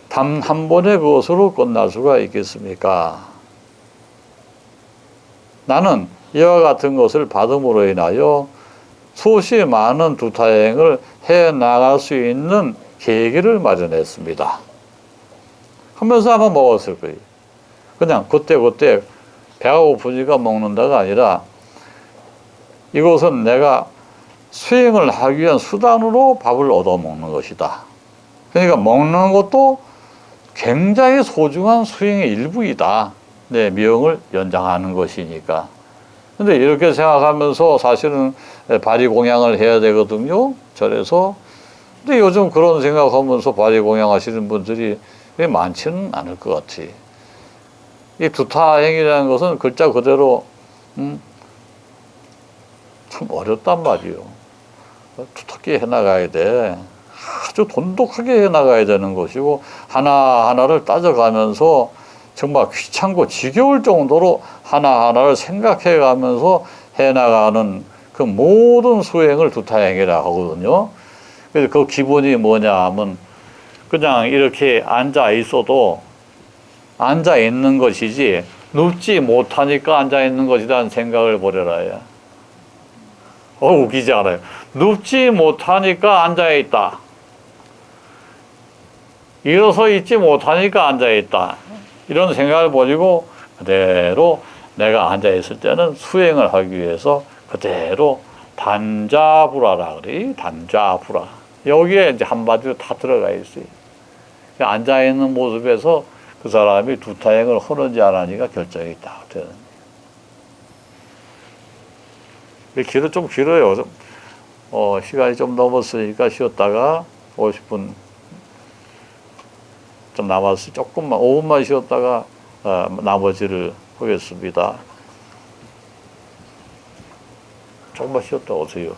단 한 번의 그것으로 끝날 수가 있겠습니까? 나는 이와 같은 것을 받음으로 인하여 수없이 많은 두타행을 해 나갈 수 있는 계기를 마련했습니다. 하면서 아마 먹었을 거예요. 그냥 그때 배가 고프니까 먹는다가 아니라 이것은 내가 수행을 하기 위한 수단으로 밥을 얻어 먹는 것이다. 그러니까 먹는 것도 굉장히 소중한 수행의 일부이다. 내 명을 연장하는 것이니까. 근데 이렇게 생각하면서 사실은 바리공양을 해야 되거든요. 절에서. 근데 요즘 그런 생각하면서 바리공양하시는 분들이 많지는 않을 것 같아. 이 두타행이라는 것은 글자 그대로 참 어렵단 말이요. 두텁게 해나가야 돼. 아주 돈독하게 해나가야 되는 것이고 하나하나를 따져가면서 정말 귀찮고 지겨울 정도로 하나하나를 생각해가면서 해나가는 그 모든 수행을 두타행이라 하거든요. 그래서 그 기본이 뭐냐 하면 그냥 이렇게 앉아 있어도 앉아 있는 것이지 눕지 못하니까 앉아 있는 것이라는 생각을 버려라. 웃기지 않아요? 눕지 못하니까 앉아 있다. 일어서 있지 못하니까 앉아 있다. 이런 생각을 버리고 그대로 내가 앉아 있을 때는 수행을 하기 위해서 그대로 단자부라라 그래. 단자부라. 여기에 이제 한마디로 다 들어가 있어요. 앉아 있는 모습에서 그 사람이 두타행을 하는지 안 하는지가 결정이 딱 되는. 길은 좀 길어요. 시간이 좀 넘었으니까 쉬었다가 50분 좀 남았으니 조금만 5분만 쉬었다가 나머지를 하겠습니다. 조금만 쉬었다 오세요.